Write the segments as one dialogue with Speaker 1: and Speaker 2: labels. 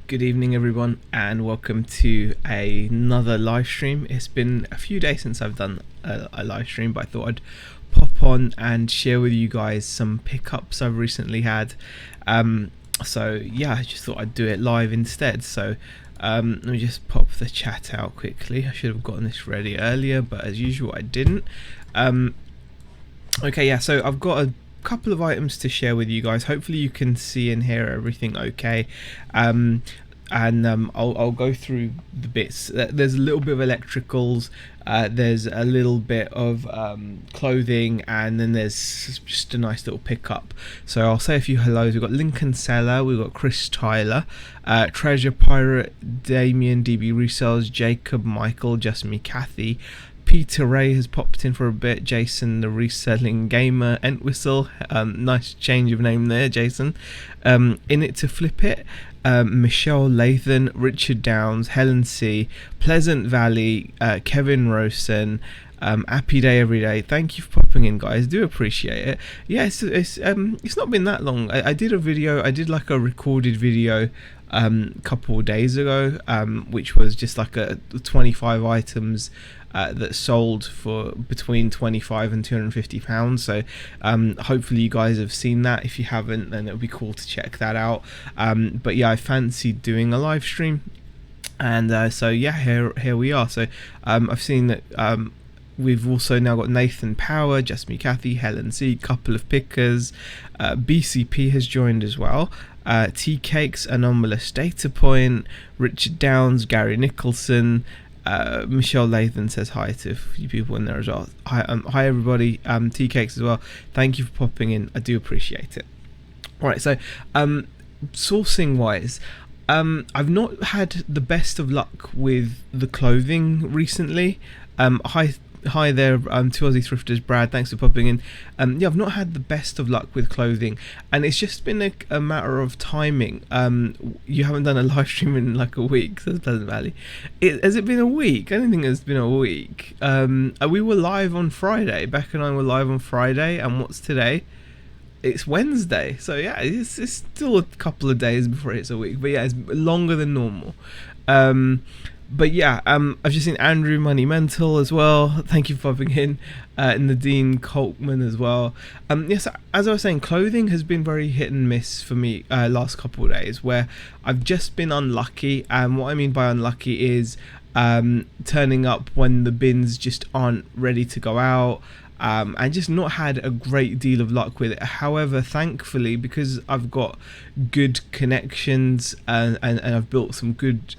Speaker 1: Good evening everyone, and welcome to another live stream. It's been a few days since I've done a live stream, but I thought I'd pop on and share with you guys some pickups I've recently had. So yeah, I just thought I'd do it live instead. So let me just pop the chat out quickly. I should have gotten this ready earlier, but as usual I didn't. Okay, yeah, so I've got a couple of items to share with you guys. Hopefully you can see and hear everything okay. I'll go through the bits. There's a little bit of electricals, there's a little bit of clothing, and then there's just a nice little pickup. So I'll say a few hellos. We've got Lincoln Seller, we've got Chris Tyler, Treasure Pirate, Damien, DB Resells, Jacob, Michael, Just Me, Kathy, Peter Ray has popped in for a bit, Jason the Reselling Gamer, Entwistle, nice change of name there, Jason, In It to Flip It, Michelle Lathan, Richard Downs, Helen C, Pleasant Valley, Kevin Rosen, happy day every day. Thank you for popping in, guys, do appreciate it. Yeah, it's not been that long. I did a video, I did like a recorded video couple of days ago, which was just like a 25 items that sold for between 25 and 250 pounds. So hopefully you guys have seen that. If you haven't, then it would be cool to check that out. But yeah, I fancied doing a live stream, and so yeah, here we are. So I've seen that we've also now got Nathan Power, Just Me, Kathy, Helen C, couple of pickers, BCP has joined as well, Tea Cakes, Anomalous Data Point, Richard Downs, Gary Nicholson, Michelle Lathan says hi to a few people in there as well. Hi everybody, Tea Cakes as well. Thank you for popping in, I do appreciate it. Alright, so sourcing wise, I've not had the best of luck with the clothing recently. Hi there, Two Aussie Thrifters, Brad, thanks for popping in. Yeah, I've not had the best of luck with clothing, and it's just been a matter of timing. You haven't done a live stream in like a week, so Pleasant Valley. Has it been a week? I don't think it's been a week. We were live on Friday, Beck and I were live on Friday, and what's today? It's Wednesday, so yeah, it's still a couple of days before it's a week, but yeah, it's longer than normal. But yeah, I've just seen Andrew Monumental as well. Thank you for popping in. Nadine Coltman as well. Yes, as I was saying, clothing has been very hit and miss for me last couple of days, where I've just been unlucky. And what I mean by unlucky is turning up when the bins just aren't ready to go out. And just not had a great deal of luck with it. However, thankfully, because I've got good connections and I've built some good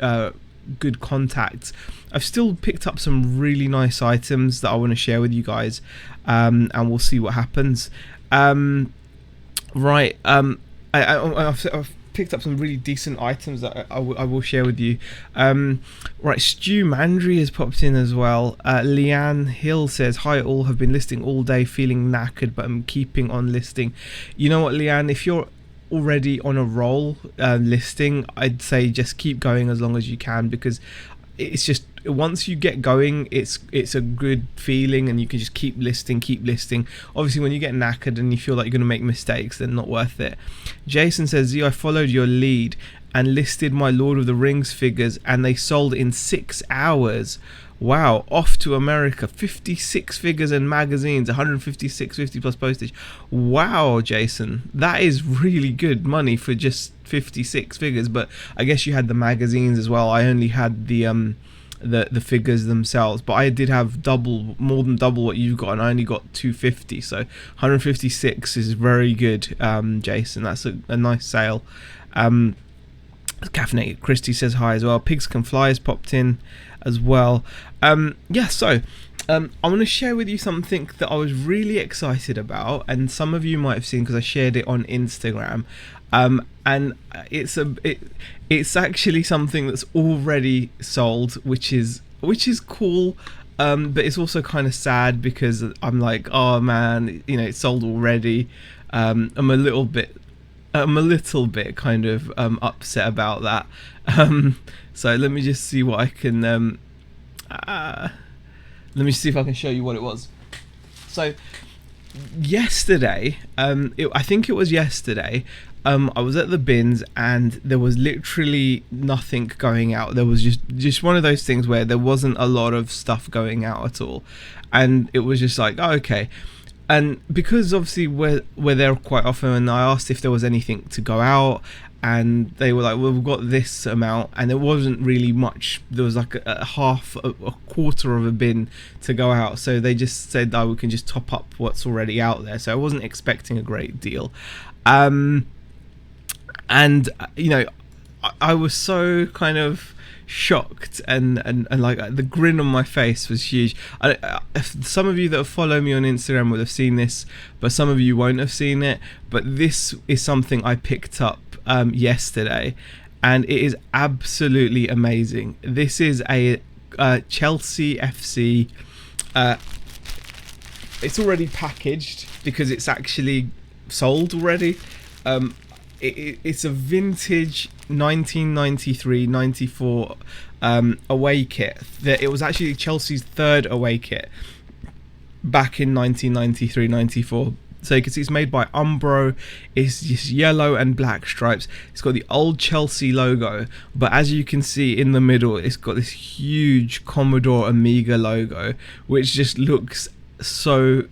Speaker 1: contacts, I've still picked up some really nice items that I want to share with you guys, and we'll see what happens. Right, I've picked up some really decent items that I will share with you. Right, Stu Mandry has popped in as well. Leanne Hill says, hi all, have been listing all day, feeling knackered, but I'm keeping on listing. You know what, Leanne, if you're already on a roll listing, I'd say just keep going as long as you can, because it's just, once you get going, it's a good feeling, and you can just keep listing. Obviously when you get knackered and you feel like you're going to make mistakes, then not worth it. Jason says, I followed your lead and listed my Lord of the Rings figures, and they sold in 6 hours. Wow, off to America, 56 figures and magazines, 156.50 plus postage. Wow, Jason, that is really good money for just 56 figures. But I guess you had the magazines as well. I only had the figures themselves, but I did have more than double what you've got, and I only got 250. So 156 is very good, Jason. That's a nice sale. Caffeinated Christy says hi as well. Pigs Can Fly has popped in as well. Yeah, so I want to share with you something that I was really excited about, and some of you might have seen because I shared it on Instagram. And it's actually something that's already sold, which is cool. But it's also kind of sad, because I'm like, oh man, it's sold already. I'm a little bit kind of upset about that. So let me just see what I can let me see if I can show you what it was. So yesterday, I think it was yesterday, I was at the bins and there was literally nothing going out. There was just one of those things where there wasn't a lot of stuff going out at all, and it was just like, oh, okay. And because obviously we're there quite often, and I asked if there was anything to go out, and they were like, well, we've got this amount, and there wasn't really much. There was like a quarter of a bin to go out, so they just said, oh, we can just top up what's already out there. So I wasn't expecting a great deal. And you know, I was so kind of shocked, and like the grin on my face was huge. If some of you that follow me on Instagram would have seen this, but some of you won't have seen it. But this is something I picked up yesterday, and it is absolutely amazing. This is a Chelsea FC. It's already packaged because it's actually sold already. It's a vintage 1993-94 away kit. It was actually Chelsea's third away kit back in 1993-94. So you can see it's made by Umbro. It's just yellow and black stripes. It's got the old Chelsea logo, but as you can see in the middle, it's got this huge Commodore Amiga logo, which just looks so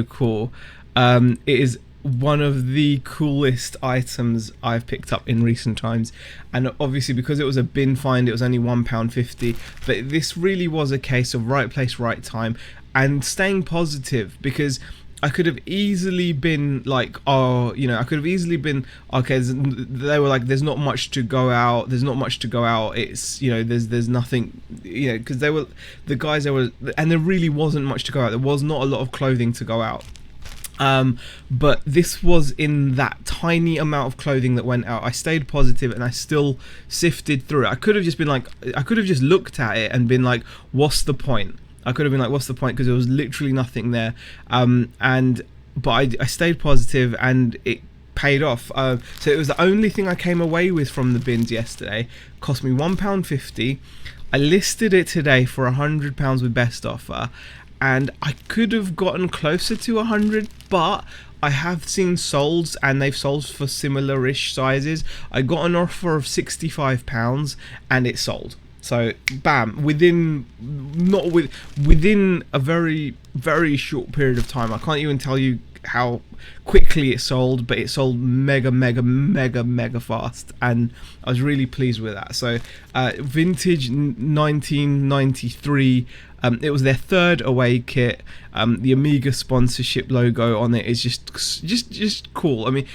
Speaker 1: cool. It is one of the coolest items I've picked up in recent times, and obviously because it was a bin find, it was only £1.50, but this really was a case of right place, right time, and staying positive, because I could have easily been like, oh, you know, I could have easily been, okay, they were like, there's not much to go out, it's, you know, there's nothing, you know, because the guys, there was, and there really wasn't much to go out, there was not a lot of clothing to go out. But this was in that tiny amount of clothing that went out. I stayed positive and I still sifted through it. I could have just looked at it and been like, what's the point? Because there was literally nothing there. But I stayed positive and it paid off. So it was the only thing I came away with from the bins yesterday. Cost me £1.50. I listed it today for £100 with best offer, and I could have gotten closer to 100, but I have seen solds, and they've sold for similar-ish sizes. I got an offer of £65 and it sold. So bam, within a very short period of time. I can't even tell you how quickly it sold, but it sold mega fast, and I was really pleased with that. So vintage 1993, it was their third away kit. The Amiga sponsorship logo on it is just cool. I mean,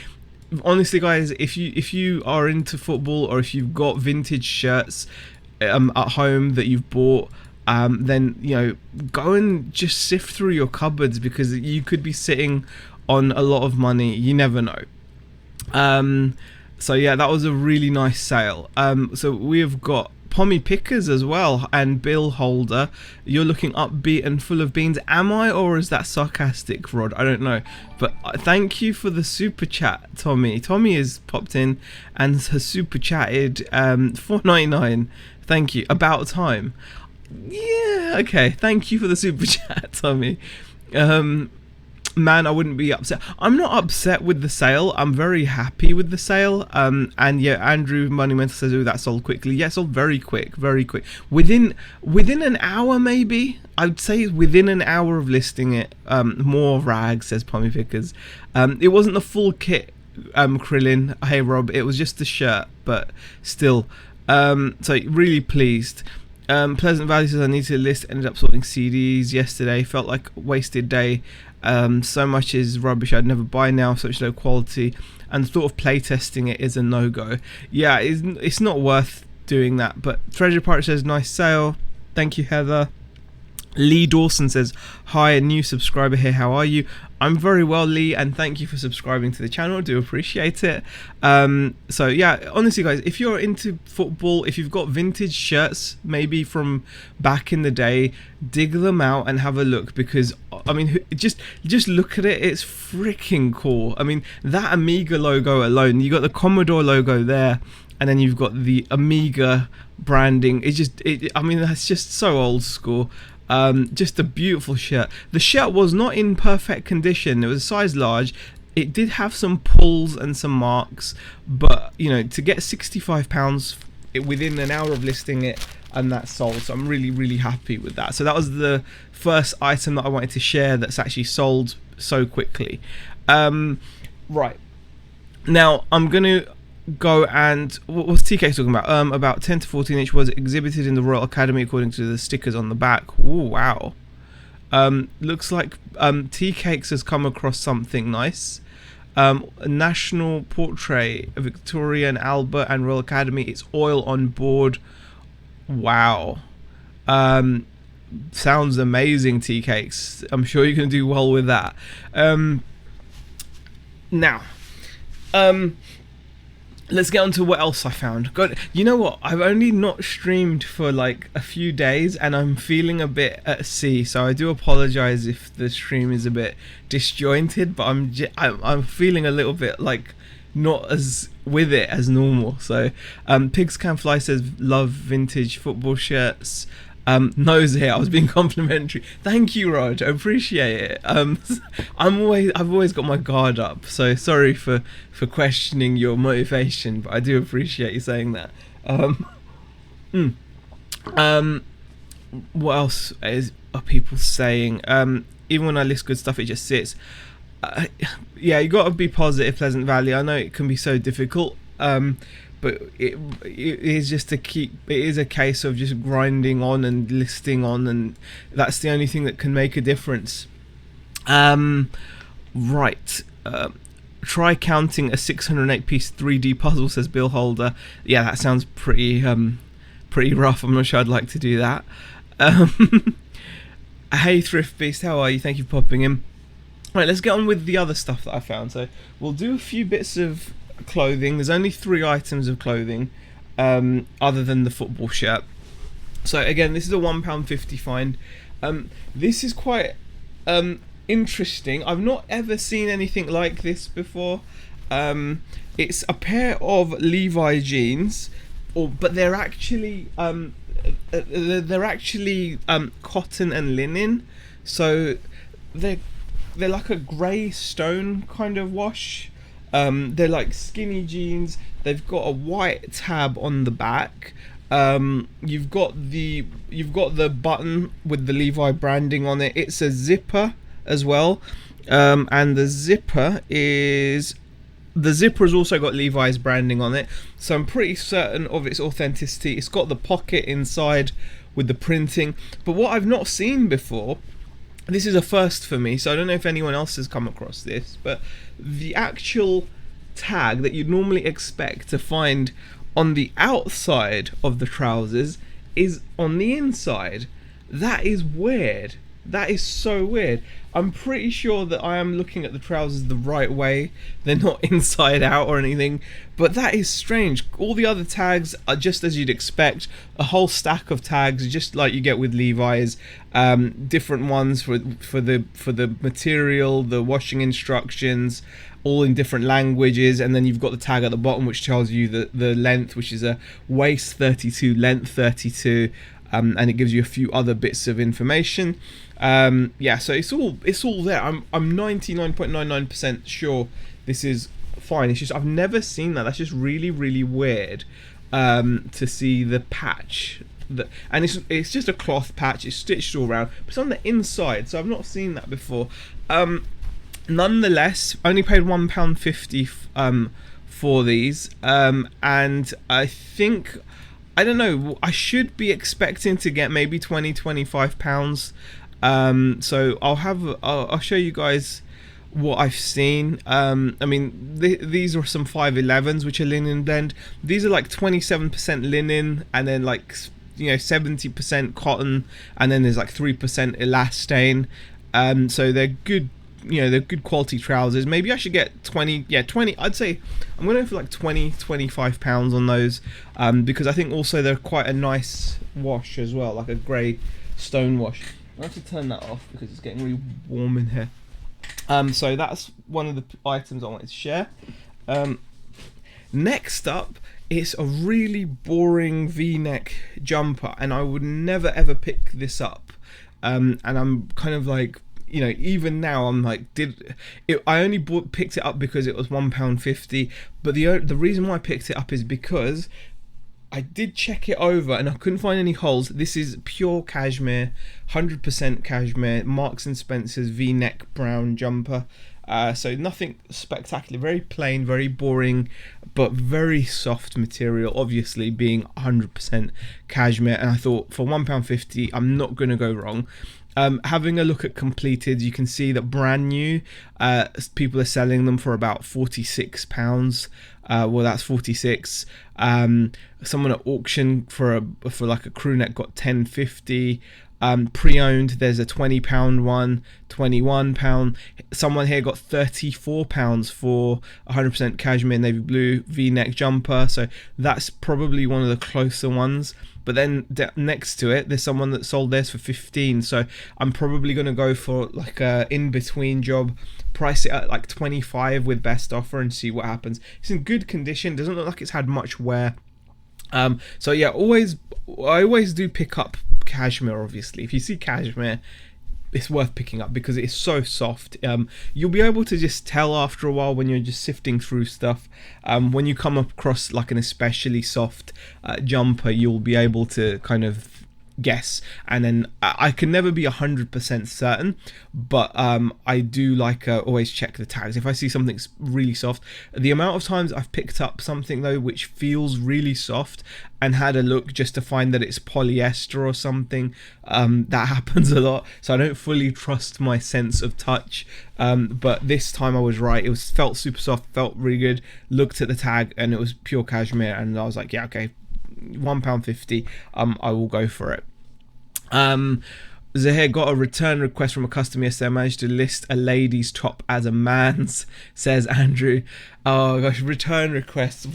Speaker 1: honestly guys, if you are into football, or if you've got vintage shirts at home that you've bought, then, you know, go and just sift through your cupboards, because you could be sitting on a lot of money. You never know. So yeah, that was a really nice sale. So we have got Pommy Pickers as well, and Bill Holder. You're looking upbeat and full of beans. Am I, or is that sarcastic, Rod? I don't know. But thank you for the super chat, Tommy. Tommy has popped in and has super chatted $4.99. Thank you. About time. Yeah, okay. Thank you for the super chat, Tommy. Man, I wouldn't be upset. I'm not upset with the sale. I'm very happy with the sale. And yeah, Andrew Monumental says, oh, that sold quickly. Yeah, sold very quick. Within an hour, maybe. I'd say within an hour of listing it. More rags, says Pommy Vickers. It wasn't the full kit, Krillin. Hey, Rob. It was just the shirt, but still. So really pleased. Pleasant Valley says, I need to list. Ended up sorting CDs yesterday. Felt like a wasted day. So much is rubbish I'd never buy now, such low quality, and the thought of playtesting it is a no-go. Yeah, it's not worth doing that. But Treasure Pirate says, nice sale. Thank you, Heather. Lee Dawson says, hi, a new subscriber here, how are you? I'm very well, Lee, and thank you for subscribing to the channel. I do appreciate it. So yeah, honestly guys, if you're into football, if you've got vintage shirts maybe from back in the day, dig them out and have a look, because I mean, just look at it. It's freaking cool. I mean, that Amiga logo alone, you got the Commodore logo there, and then you've got the Amiga branding. I mean, that's just so old school. Just a beautiful shirt. The shirt was not in perfect condition. It was a size large. It did have some pulls and some marks, but you know, to get £65 within an hour of listing it, and that's sold, so I'm really happy with that. So that was the first item that I wanted to share that's actually sold so quickly. Right now I'm gonna go and what's TK talking about 10 to 14 inch was exhibited in the Royal Academy according to the stickers on the back. Ooh, wow. Looks like Tea Cakes has come across something nice. A national portrait of Victoria and Albert and Royal Academy. It's oil on board. Wow. Sounds amazing, Tea Cakes. I'm sure you can do well with that. Now, let's get on to what else I found. God, you know what? I've only not streamed for like a few days, and I'm feeling a bit at sea. So I do apologize if the stream is a bit disjointed, but I'm feeling a little bit like not as with it as normal. So Pigs Can Fly says love vintage football shirts. Nose here, I was being complimentary. Thank you, Raj. I appreciate it. I've always got my guard up, so sorry for questioning your motivation, but I do appreciate you saying that. What else are people saying? Even when I list good stuff, it just sits. Yeah, you got to be positive, Pleasant Valley. I know it can be so difficult. But it is just it is a case of just grinding on and listing on, and that's the only thing that can make a difference. Right. Try counting a 608 piece 3D puzzle, says Bill Holder. Yeah, that sounds pretty rough. I'm not sure I'd like to do that. Hey Thrift Beast, how are you? Thank you for popping in. Right, let's get on with the other stuff that I found. So we'll do a few bits of clothing. There's only 3 items of clothing other than the football shirt. So again, this is a £1.50 find. This is quite interesting. I've not ever seen anything like this before. It's a pair of Levi jeans, but they're actually cotton and linen. So they're like a grey stone kind of wash. They're like skinny jeans. They've got a white tab on the back. You've got the button with the Levi branding on it. It's a zipper as well, and the zipper has also got Levi's branding on it. So I'm pretty certain of its authenticity. It's got the pocket inside with the printing. But what I've not seen before, this is a first for me, so I don't know if anyone else has come across this, but the actual tag that you'd normally expect to find on the outside of the trousers is on the inside. That is weird. That is so weird. I'm pretty sure that I am looking at the trousers the right way. They're not inside out or anything, but that is strange. All the other tags are just as you'd expect, a whole stack of tags just like you get with Levi's, different ones for the material, the washing instructions, all in different languages, and then you've got the tag at the bottom which tells you the length, which is a waist 32, length 32, and it gives you a few other bits of information. Yeah, so it's all there. I'm 99.99% sure this is fine. It's just I've never seen that. That's just really weird to see the patch. And it's just a cloth patch. It's stitched all around, but it's on the inside, so I've not seen that before. Nonetheless, only paid £1.50 for these, and I think, I don't know, I should be expecting to get maybe £20-25. So I'll show you guys what I've seen. I mean, these are some 511s which are linen blend. These are like 27% linen, and then like 70% cotton, and then there's like 3% elastane. So they're good. They're good quality trousers. Maybe I should get 20. I'd say I'm gonna go for like £20-25 on those, because I think also they're quite a nice wash as well, like a grey stone wash. I have to turn that off because it's getting really warm in here. So that's one of the items I wanted to share. Next up, it's a really boring V-neck jumper, and I would never ever pick this up. and I'm kind of like, you know, even now I'm like, I only picked it up because it was £1.50, but the reason why I picked it up is because I did check it over and I couldn't find any holes. This is pure cashmere, 100% cashmere, Marks and Spencer's V-neck brown jumper. So nothing spectacular, very plain, very boring, but very soft material, obviously being 100% cashmere. And I thought for £1.50, I'm not going to go wrong. Having a look at completed, you can see that brand new, people are selling them for about £46. Well, that's 46. Someone at auction for like a crew neck got £10.50. Pre-owned, there's a £20 one, £21. Someone here got £34 for 100% cashmere navy blue V-neck jumper, so that's probably one of the closer ones. But then next to it, there's someone that sold theirs for 15. So I'm probably going to go for like a in-between job, price it at like 25 with best offer and see what happens. It's in good condition, doesn't look like it's had much wear. So yeah, I always do pick up cashmere. Obviously, if you see cashmere, it's worth picking up because it's so soft. You'll be able to just tell after a while when you're just sifting through stuff. When you come across like an especially soft jumper, you'll be able to kind of guess. And then I can never be 100% certain, but I do like always check the tags if I see something's really soft. The amount of times I've picked up something though which feels really soft and had a look just to find that it's polyester or something, that happens a lot, so I don't fully trust my sense of touch. But this time I was right. It felt super soft, felt really good. Looked at the tag and it was pure cashmere, and I was like, yeah, okay, £1.50, I will go for it. Zahir got a return request from a customer yesterday. I managed to list a lady's top as a man's, says Andrew. Oh gosh, return requests.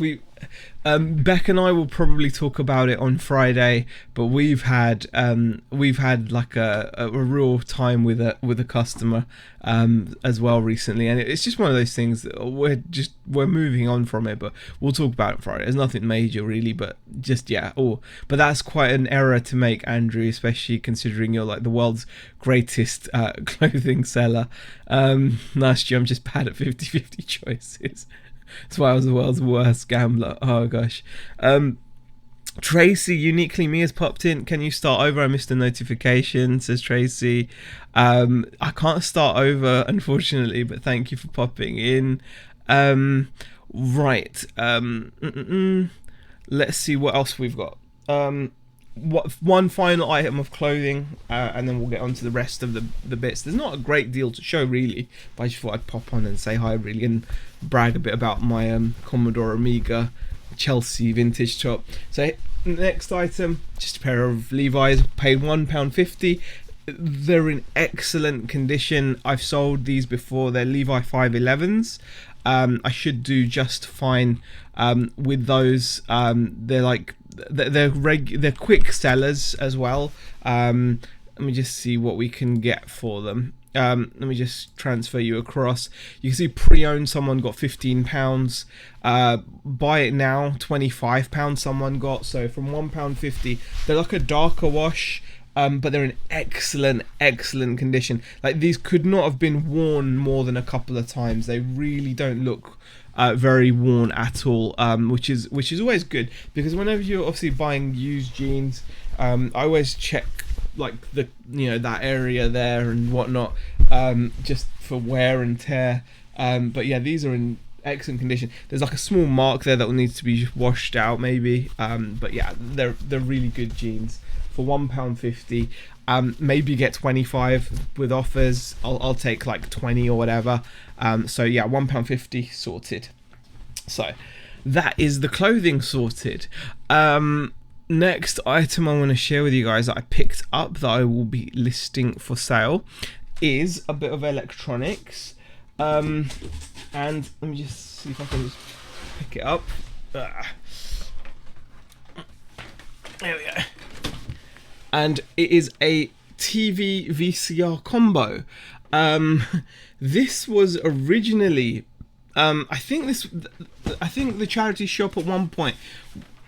Speaker 1: Beck and I will probably talk about it on Friday, but we've had like a real time with a customer as well recently, and it's just one of those things that we're moving on from it, but we'll talk about it Friday. There's nothing major really, but just but that's quite an error to make, Andrew, especially considering you're like the world's greatest clothing seller. Last year I'm just bad at 50-50 choices. That's why I was the world's worst gambler. Oh gosh. Tracy, uniquely me, has popped in. Can you start over? I missed a notification, says Tracy. I can't start over, unfortunately, but thank you for popping in. Right. Let's see what else we've got. One final item of clothing, and then we'll get on to the rest of the bits. There's not a great deal to show really, but I just thought I'd pop on and say hi really and brag a bit about my Commodore Amiga Chelsea vintage top. So next item, just a pair of Levi's, paid £1.50. They're in excellent condition. I've sold these before. They're Levi 511s. I should do just fine with those. They're quick sellers as well. Let me just see what we can get for them. Let me just transfer you across. You can see pre-owned, someone got £15. Buy it now, £25 someone got. So from £1.50, they're like a darker wash, but they're in excellent condition. Like, these could not have been worn more than a couple of times. They really don't look very worn at all, which is always good, because whenever you're obviously buying used jeans, I always check like that area there and whatnot, just for wear and tear. But yeah, these are in excellent condition. There's like a small mark there that will need to be washed out maybe, but yeah, they're really good jeans for £1.50. Maybe get 25 with offers. I'll take like 20 or whatever. So yeah, £1.50 sorted. So that is the clothing sorted. Next item I want to share with you guys that I picked up that I will be listing for sale is a bit of electronics. And let me just see if I can just pick it up. There we go. And it is a TV VCR combo. This was originally, I think the charity shop at one point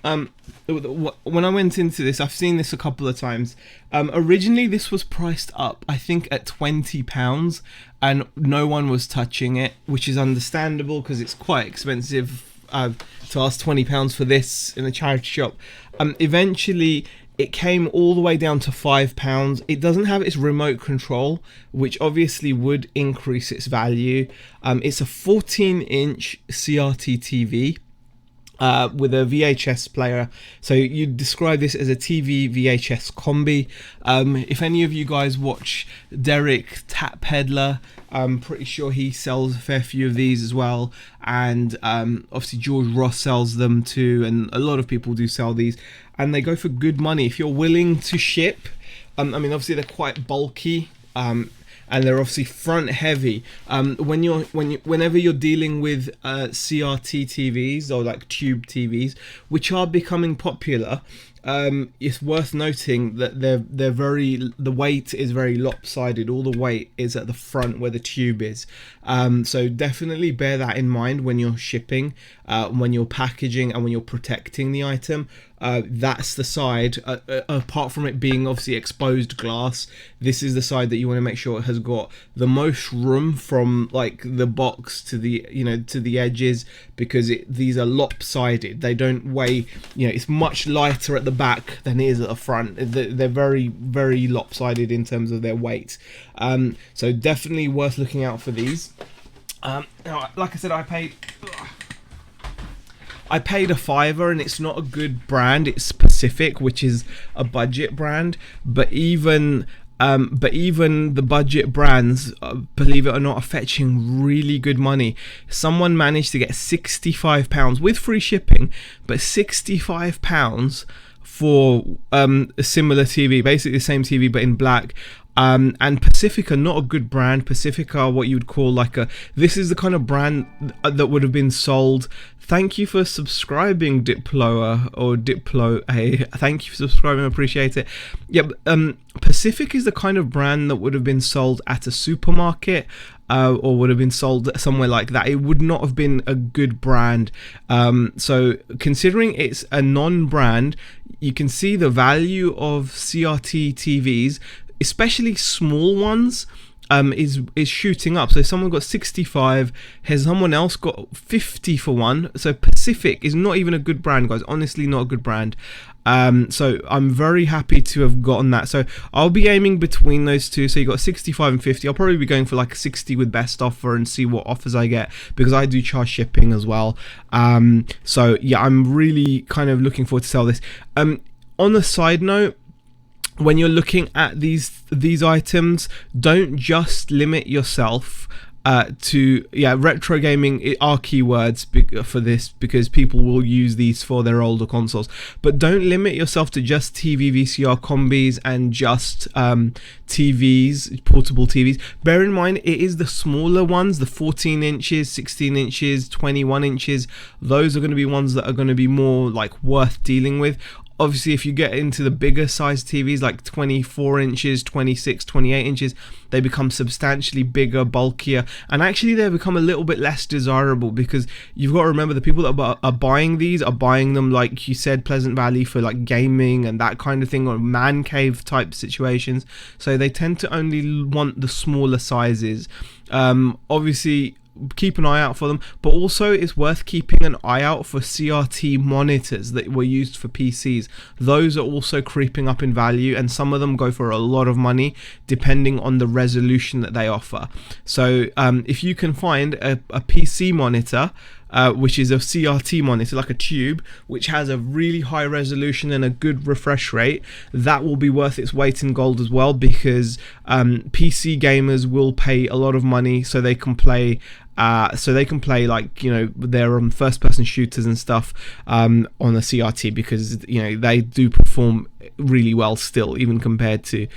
Speaker 1: When I went into this, I've seen this a couple of times. Originally, this was priced up, I think, at £20, and no one was touching it, which is understandable because it's quite expensive to ask £20 for this in a charity shop. Eventually, it came all the way down to £5. It doesn't have its remote control, which obviously would increase its value. It's a 14-inch CRT TV. With a VHS player, so you describe this as a TV VHS combi. If any of you guys watch Derek Tap Peddler, I'm pretty sure he sells a fair few of these as well, and obviously George Ross sells them too, and a lot of people do sell these, and they go for good money if you're willing to ship. I mean, obviously they're quite bulky. And they're obviously front heavy. Whenever you're dealing with CRT TVs or like tube TVs, which are becoming popular, it's worth noting that the weight is very lopsided. All the weight is at the front where the tube is. So definitely bear that in mind when you're shipping, when you're packaging, and when you're protecting the item. That's the side, apart from it being obviously exposed glass, this is the side that you want to make sure it has got the most room from like the box to the, to the edges, because these are lopsided. They don't weigh, it's much lighter at the back than it is at the front. They're very, very lopsided in terms of their weight. So definitely worth looking out for these. Now, like I said, I paid a £5, and it's not a good brand. It's Pacific, which is a budget brand, but even the budget brands, believe it or not, are fetching really good money. Someone managed to get £65 with free shipping, but £65 for a similar TV, basically the same TV but in black. And Pacific are not a good brand. Pacific are what you would call this is the kind of brand that would have been sold. Thank you for subscribing, Diploa or Diplo A. Thank you for subscribing, I appreciate it. Yeah, Pacific is the kind of brand that would have been sold at a supermarket, or would have been sold somewhere like that. It would not have been a good brand. So considering it's a non-brand, you can see the value of CRT TVs, especially small ones, is shooting up. So someone got 65, has someone else got 50 for one. So Pacific is not even a good brand, guys. Honestly, not a good brand. So I'm very happy to have gotten that. So I'll be aiming between those two. So you got 65 and 50. I'll probably be going for like 60 with best offer and see what offers I get, because I do charge shipping as well. So yeah, I'm really kind of looking forward to sell this. On a side note, when you're looking at these items, don't just limit yourself to retro gaming are keywords for this, because people will use these for their older consoles, but don't limit yourself to just TV VCR combis and just TVs, portable TVs. Bear in mind, it is the smaller ones, the 14 inches, 16 inches, 21 inches. Those are going to be ones that are going to be more like worth dealing with. Obviously, if you get into the bigger size TVs like 24 inches, 26, 28 inches, they become substantially bigger, bulkier, and actually they become a little bit less desirable, because you've got to remember the people that are buying these are buying them, like you said, Pleasant Valley for like gaming and that kind of thing, or man cave type situations. So they tend to only want the smaller sizes. Obviously, keep an eye out for them, but also it's worth keeping an eye out for CRT monitors that were used for PCs. Those are also creeping up in value, and some of them go for a lot of money depending on the resolution that they offer. So if you can find a PC monitor, which is a CRT monitor, like a tube, which has a really high resolution and a good refresh rate, that will be worth its weight in gold as well, because PC gamers will pay a lot of money so they can play like their first person shooters and stuff on a CRT, because they do perform really well still, even compared to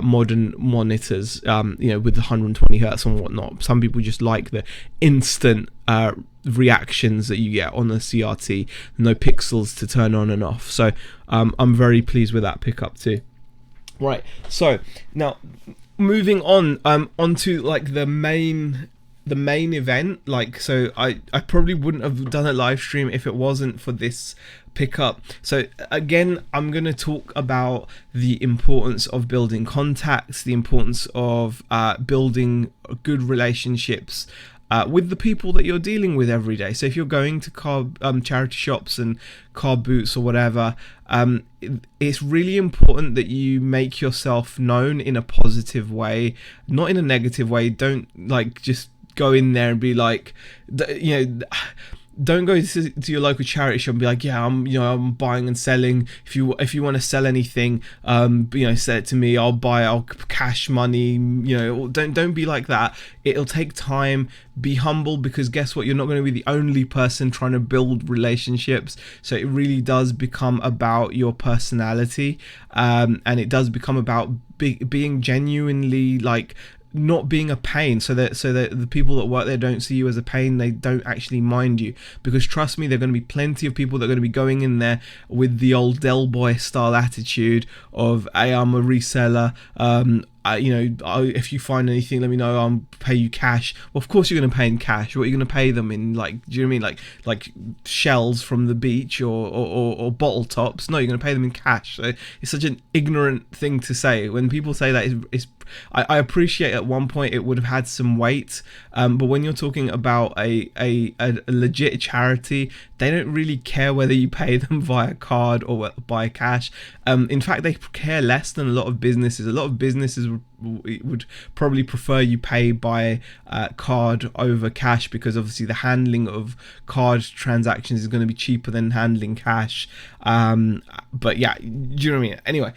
Speaker 1: modern monitors, with 120 hertz and whatnot. Some people just like the instant reactions that you get on a CRT, no pixels to turn on and off. So I'm very pleased with that pickup too. Right, so now moving on onto like the main the main event. Like, so I probably wouldn't have done a live stream if it wasn't for this pickup. So again, I'm going to talk about the importance of building contacts, the importance of building good relationships with the people that you're dealing with every day. So if you're going to car charity shops and car boots or whatever, it's really important that you make yourself known in a positive way, not in a negative way. Don't like just go in there and be like, you know, don't go to your local charity shop and be like, yeah, I'm buying and selling. If you want to sell anything, sell it to me. I'll cash money. Don't be like that. It'll take time. Be humble, because guess what? You're not going to be the only person trying to build relationships. So it really does become about your personality, and it does become about being genuinely like, not being a pain, so that the people that work there don't see you as a pain. They don't actually mind you, because trust me, there are going to be plenty of people that are going to be going in there with the old Del Boy style attitude of, hey, I'm a reseller, if you find anything, let me know, I'll pay you cash. Well, of course you're going to pay in cash. What are you going to pay them in? Like, do you know what I mean? Like shells from the beach or bottle tops? No, you're going to pay them in cash. So it's such an ignorant thing to say. When people say that, I appreciate at one point it would have had some weight, but when you're talking about a legit charity, they don't really care whether you pay them via card or by cash. In fact, they care less than a lot of businesses. A lot of businesses would probably prefer you pay by card over cash, because obviously the handling of card transactions is going to be cheaper than handling cash. But yeah, do you know what I mean? Anyway,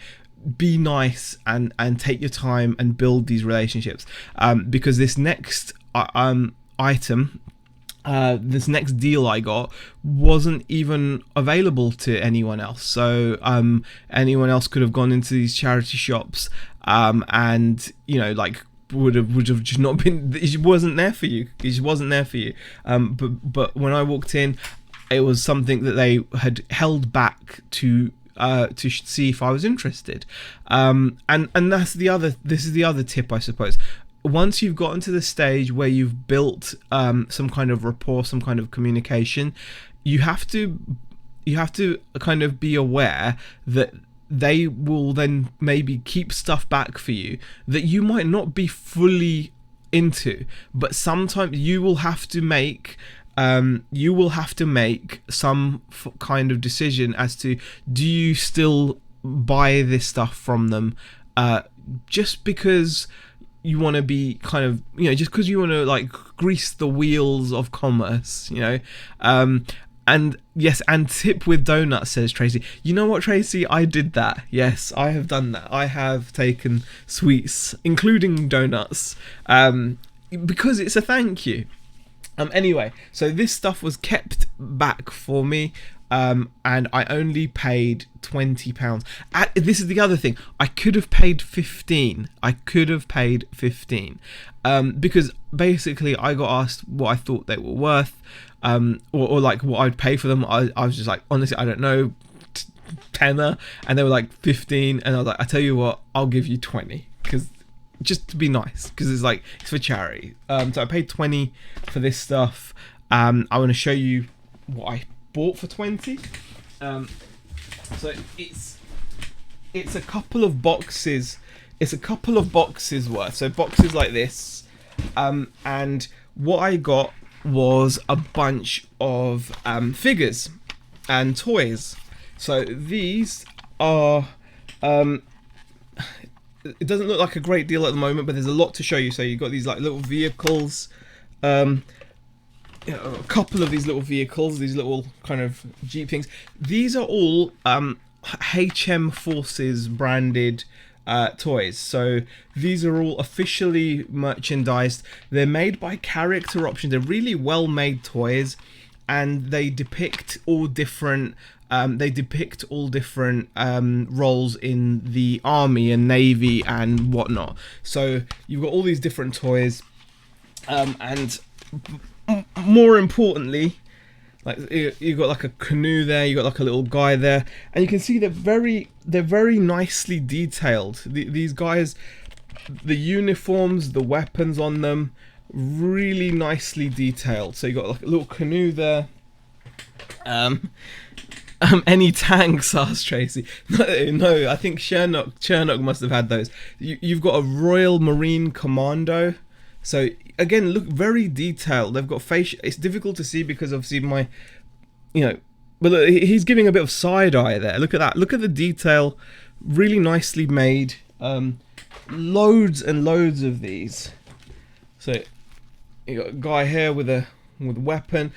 Speaker 1: be nice and take your time and build these relationships, because this next item, this next deal I got wasn't even available to anyone else. So anyone else could have gone into these charity shops and would have just not been, it wasn't there for you. It just wasn't there for you. But when I walked in, it was something that they had held back to see if I was interested, and this is the other tip, I suppose. Once you've gotten to the stage where you've built some kind of rapport, some kind of communication, you have to kind of be aware that they will then maybe keep stuff back for you that you might not be fully into, but sometimes you will have to make some kind of decision as to, do you still buy this stuff from them just because you want to be kind of, just because you want to like grease the wheels of commerce, and yes, and tip with donuts, says Tracy. You know what, Tracy? I did that. Yes, I have done that. I have taken sweets, including donuts, because it's a thank you. Anyway, so this stuff was kept back for me, and I only paid £20. This is the other thing. I could have paid 15. Because basically I got asked what I thought they were worth, or like what I'd pay for them. I was just like, honestly, I don't know, tenner, and they were like 15, and I was like, I tell you what, I'll give you 20, because just to be nice, because it's for charity. So I paid 20 for this stuff. I want to show you what I bought for 20. So it's a couple of boxes. It's a couple of boxes worth. So boxes like this, and what I got was a bunch of figures and toys. So these are. It doesn't look like a great deal at the moment, but there's a lot to show you. So you've got these like little vehicles, a couple of these little vehicles, these little kind of Jeep things. These are all HM Forces branded toys. So these are all officially merchandised. They're made by Character Options. They're really well made toys, and they depict all different roles in the army and navy and whatnot. So you've got all these different toys, and more importantly, like you've got like a canoe there, you got like a little guy there, and you can see they're very nicely detailed. These guys, the uniforms, the weapons on them, really nicely detailed. So you got like a little canoe there. Any tanks? Asked Tracy. No, I think Chernock must have had those. You've got a Royal Marine Commando. So again, look, very detailed. They've got facial. It's difficult to see because obviously my, but look, he's giving a bit of side eye there. Look at that. Look at the detail. Really nicely made. Loads and loads of these. So you got a guy here with a weapon.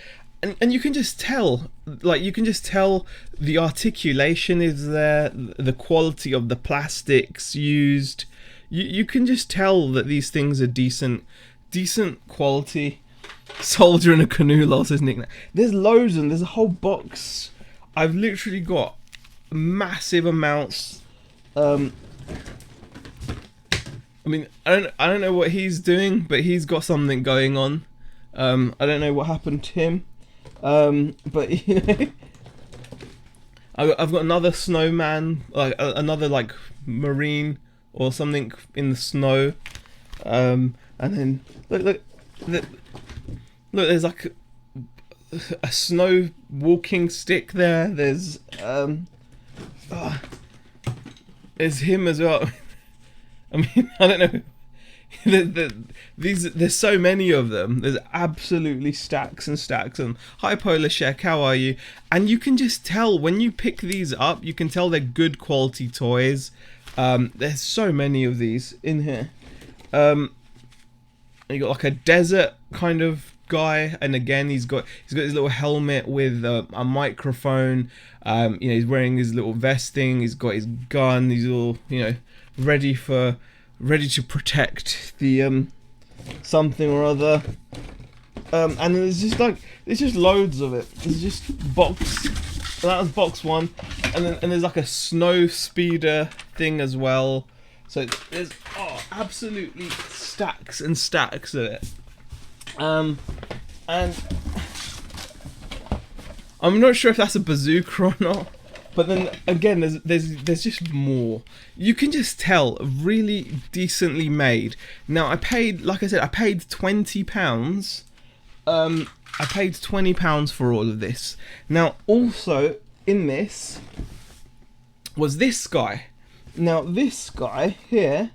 Speaker 1: And you can just tell, the articulation is there, the quality of the plastics used. You can just tell that these things are decent quality. Soldier in a canoe, lost his nickname. There's loads and there's a whole box. I've literally got massive amounts. I mean, I don't know what he's doing, but he's got something going on. I don't know what happened to him. But I've got another snowman, like another like marine or something in the snow. And then look, there's like a snow walking stick there. There's him as well. I mean, I don't know. There's so many of them. There's absolutely stacks and stacks. And hi, Polar Shek, how are you? And you can just tell when you pick these up. You can tell they're good quality toys. There's so many of these in here. You got like a desert kind of guy, and again he's got his little helmet with a microphone. He's wearing his little vest thing. He's got his gun. He's all ready to protect the something or other. And there's just loads of it. There's just box. That was box one, and there's like a snow speeder thing as well. So there's absolutely stacks and stacks of it. And I'm not sure if that's a bazooka or not. But then again, there's just more. You can just tell, really decently made. Now I paid, like I said, I paid £20. I paid £20 for all of this. Now also in this was this guy. Now this guy here,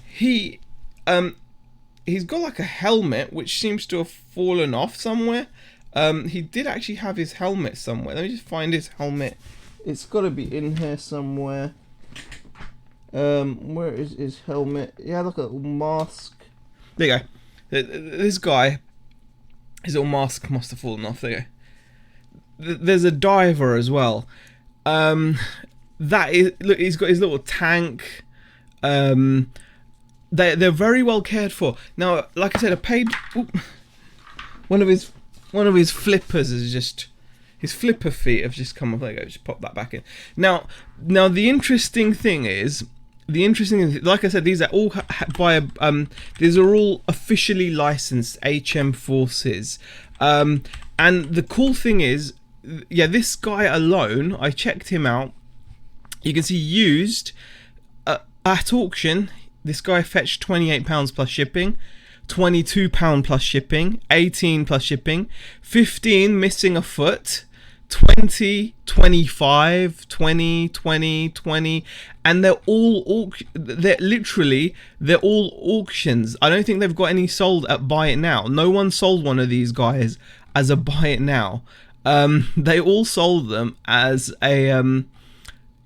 Speaker 1: he's got like a helmet which seems to have fallen off somewhere. He did actually have his helmet somewhere. Let me just find his helmet. It's got to be in here somewhere. Where is his helmet? He had like a little mask. There you go. This guy, his little mask must have fallen off. There you go. There's a diver as well. That is, look, he's got his little tank. They're very well cared for. Now, like I said, I paid. One of his flippers is just. His flipper feet have just come off. There you go. Just pop that back in. Now the interesting thing is, like I said, these are all by these are all officially licensed HM Forces. And the cool thing is, this guy alone, I checked him out. You can see used at auction. This guy fetched £28 plus shipping. £22 plus shipping, 18 plus shipping, 15 missing a foot, 20, 25, 20, 20, 20, and they're all auctions. I don't think they've got any sold at Buy It Now. No one sold one of these guys as a Buy It Now. They all sold them as a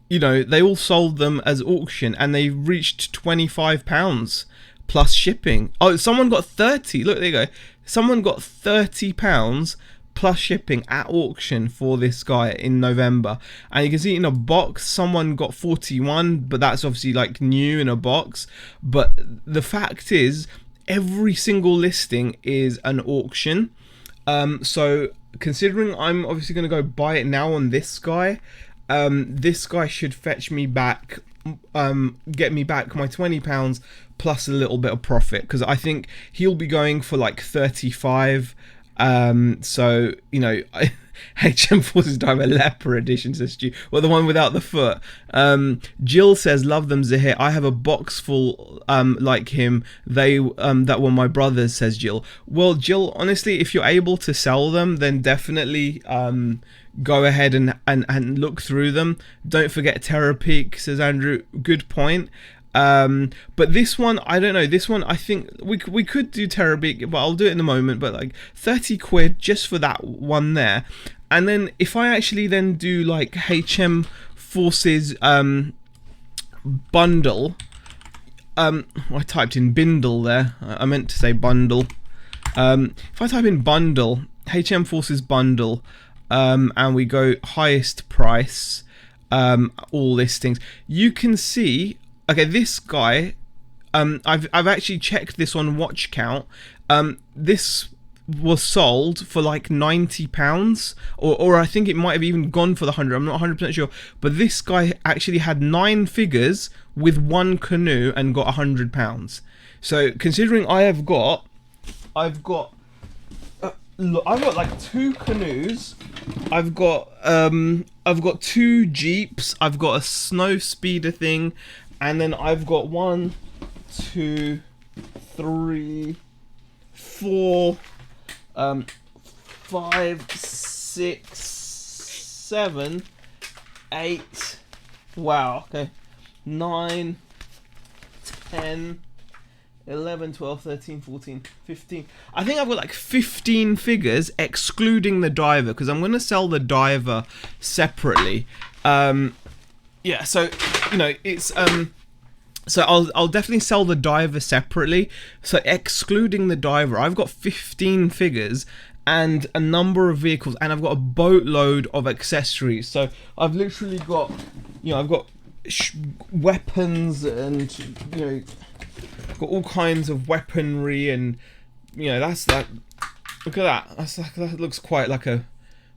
Speaker 1: they all sold them as auction, and they reached £25 plus shipping. Oh, someone got 30. Look, there you go. Someone got £30 plus shipping at auction for this guy in November. And you can see in a box, someone got 41, but that's obviously like new in a box. But the fact is, every single listing is an auction. So considering I'm obviously going to go Buy It Now on this guy, this guy should fetch me back, get me back my £20 plus a little bit of profit, because I think he'll be going for like 35. So HM Forces Diver Leopard Edition, says Stu. Well, the one without the foot. Jill says, love them, Zahir. I have a box full like him. They that were my brothers, says Jill. Well, Jill, honestly, if you're able to sell them, then definitely go ahead and look through them. Don't forget Terror Peak, says Andrew. Good point. But this one, I don't know. This one, I think we could do Terror Peak, but I'll do it in a moment. But like 30 quid just for that one there. And then if I actually then do like HM Forces bundle, I typed in bindle there. I meant to say bundle. If I type in bundle, HM Forces bundle, and we go highest price, all listings, you can see. Okay, this guy, I've actually checked this on Watch Count. This was sold for like £90, or I think it might have even gone for the 100. I'm not 100% sure. But this guy actually had 9 figures with 1 canoe and got £100. So considering I've got like 2 canoes. I've got 2 Jeeps. I've got a snow speeder thing. And then I've got 1, 2, 3, 4, 5, 6, 7, 8. Wow, okay. 9, 10, 11, 12, 13, 14, 15. I think I've got like 15 figures excluding the diver, because I'm going to sell the diver separately. Yeah, so you know, it's so I'll definitely sell the diver separately. So excluding the diver, I've got 15 figures and a number of vehicles, and I've got a boatload of accessories. So I've literally got, you know, I've got weapons, and you know, got all kinds of weaponry, and you know, that's that. Look at that. That's like, that looks quite like a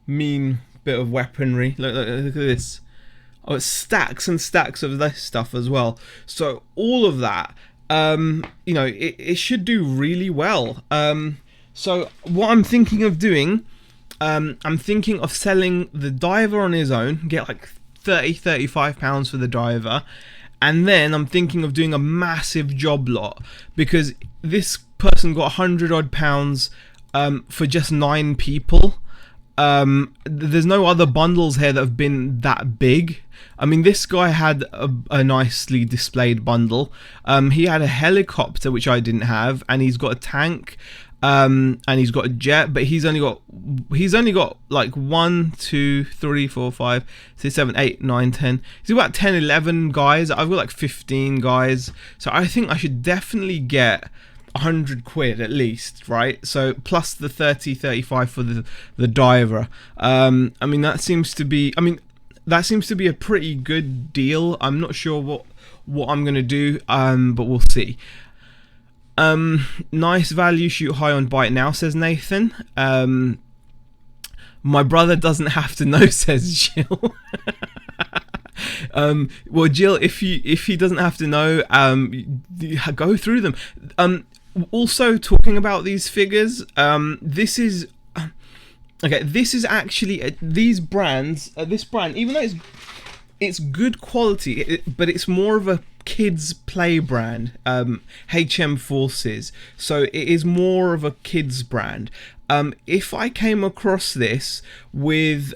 Speaker 1: mean bit of weaponry. Look at this. Oh, it's stacks and stacks of this stuff as well. So all of that, you know, it should do really well. So what I'm thinking of doing, I'm thinking of selling the diver on his own, get like £30-35 for the diver, and then I'm thinking of doing a massive job lot, because this person got £100 odd for just 9 people. There's no other bundles here that have been that big. I mean, this guy had a nicely displayed bundle. He had a helicopter, which I didn't have, and he's got a tank, and he's got a jet, but he's only got like 1, 2, 3, 4, 5, 6, 7, 8, 9, 10. He's about 10, 11 guys. I've got like 15 guys. So I think I should definitely get 100 quid at least, right? So plus the 30-35 for the diver. I mean, that seems to be a pretty good deal. I'm not sure what I'm gonna do, but we'll see. Nice value, shoot high on bite now, says Nathan. My brother doesn't have to know, says Jill. Well, Jill, if he doesn't have to know, go through them. Also, talking about these figures, this is actually this brand, even though it's good quality, but it's more of a kids play brand, HM Forces, so it is more of a kids brand. If I came across this with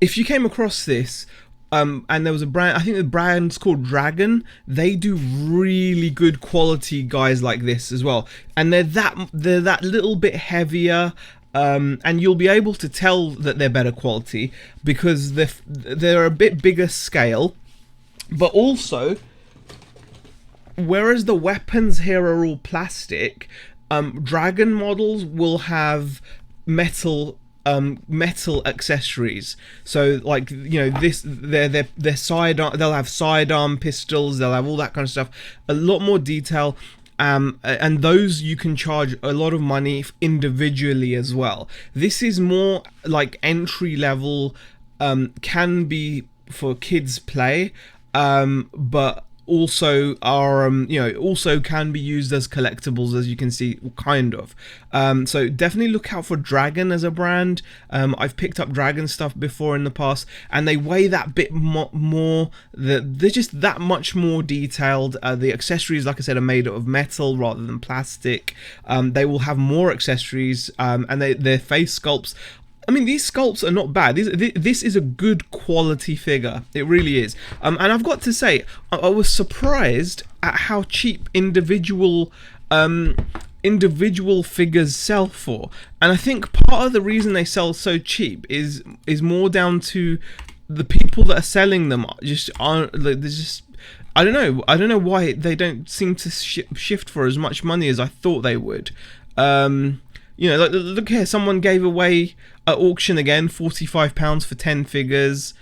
Speaker 1: if you came across this and there was a brand, I think the brand's called Dragon, they do really good quality guys like this as well, and they're that little bit heavier, and you'll be able to tell that they're better quality because they're a bit bigger scale. But also, whereas the weapons here are all plastic, Dragon models will have metal accessories. So like, you know, their sidearm, they'll have sidearm pistols, they'll have all that kind of stuff, a lot more detail, and those you can charge a lot of money individually as well. This is more like entry level, can be for kids play, but also are also can be used as collectibles, as you can see, kind of. So definitely look out for Dragon as a brand. I've picked up Dragon stuff before in the past, and they weigh that bit more. They're just that much more detailed. The accessories, like I said, are made of metal rather than plastic. They will have more accessories, and their face sculpts. I mean, these sculpts are not bad. This is a good quality figure. It really is. And I've got to say, I was surprised at how cheap individual figures sell for. And I think part of the reason they sell so cheap is more down to the people that are selling them just aren't. They're just, I don't know why they don't seem to shift for as much money as I thought they would. Like, look here, someone gave away at auction again £45 for 10 figures.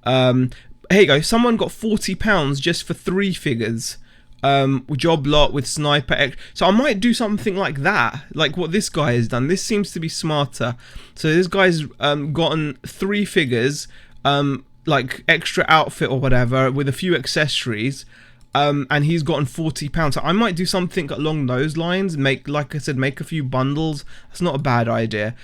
Speaker 1: Here you go, someone got £40 just for 3 figures. Job lot with sniper. So I might do something like that, like what this guy has done. This seems to be smarter. So this guy's gotten 3 figures, like extra outfit or whatever, with a few accessories. And he's gotten £40. So I might do something along those lines. Like I said, make a few bundles. That's not a bad idea.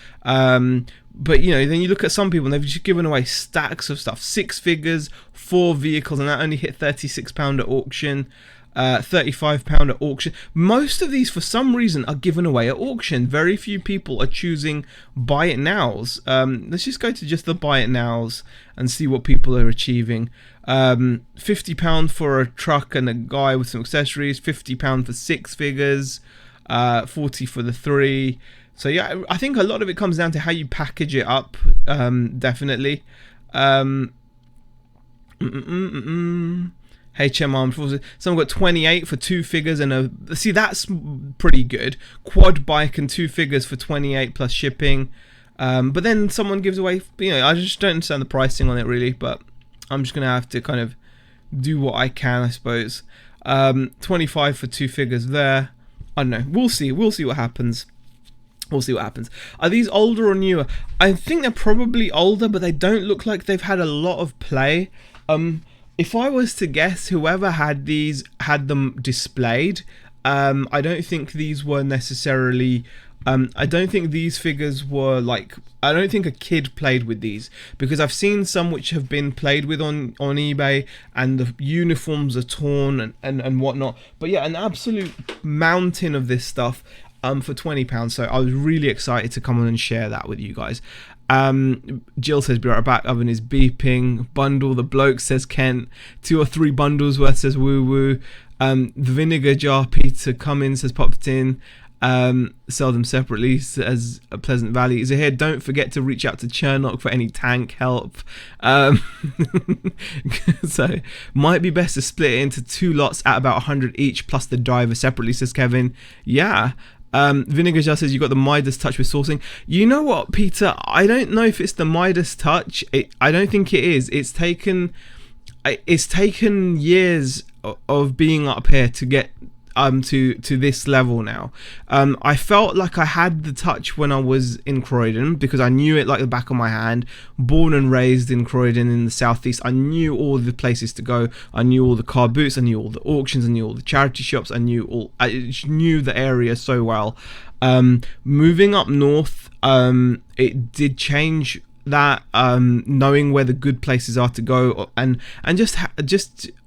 Speaker 1: But then you look at some people and they've just given away stacks of stuff. 6 figures, 4 vehicles, and that only hit £36 at auction. £35 at auction. Most of these, for some reason, are given away at auction. Very few people are choosing buy it nows. Let's just go to just the buy it nows and see what people are achieving. £50 for a truck and a guy with some accessories. £50 for 6 figures. 40 for the 3. So yeah, I think a lot of it comes down to how you package it up. Definitely. HM Armed Forces. Someone got 28 for 2 figures and see, that's pretty good. Quad bike and 2 figures for 28 plus shipping. But then someone gives away, I just don't understand the pricing on it really, but I'm just gonna have to kind of do what I can, I suppose. 25 for 2 figures there. I don't know. We'll see what happens. Are these older or newer? I think they're probably older, but they don't look like they've had a lot of play. If I was to guess, whoever had these had them displayed. I don't think these were necessarily. I don't think these figures were like. I don't think a kid played with these, because I've seen some which have been played with on eBay, and the uniforms are torn and whatnot. But yeah, an absolute mountain of this stuff. For £20. So I was really excited to come on and share that with you guys. Jill says, be right back, oven is beeping. Bundle, the bloke says Kent. 2 or 3 bundles worth, says woo woo. The vinegar jar Peter Cummins has popped in. Sell them separately as a Pleasant Valley is here. Don't forget to reach out to Chernock for any tank help. So might be best to split it into 2 lots at about 100 each plus the driver separately, says Kevin. Yeah. Vinegar Jar says you got the Midas touch with sourcing. You know what, Peter? I don't know if it's the Midas touch. I don't think it is. It's taken years of being up here to get to this level now. I felt like I had the touch when I was in Croydon, because I knew it like the back of my hand. Born and raised in Croydon in the southeast, I knew all the places to go. I knew all the car boots, I knew all the auctions, I knew all the charity shops, I knew the area so well. Moving up north, it did change that, knowing where the good places are to go, and just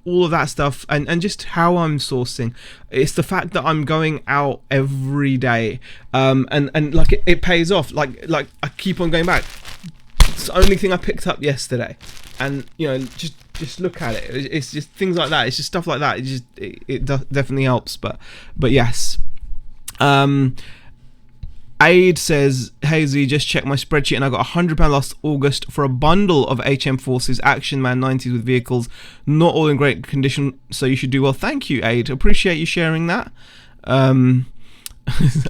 Speaker 1: all of that stuff, and just how I'm sourcing. It's the fact that I'm going out every day, and like it pays off. Like I keep on going back. It's the only thing I picked up yesterday, and just look at it. It's just things like that. It's just stuff like that. It definitely helps. But yes. Aid says, hey Z, just check my spreadsheet and I got £100 last August for a bundle of HM Forces Action Man 90s with vehicles, not all in great condition, so you should do well. Thank you, Aid. Appreciate you sharing that. I'm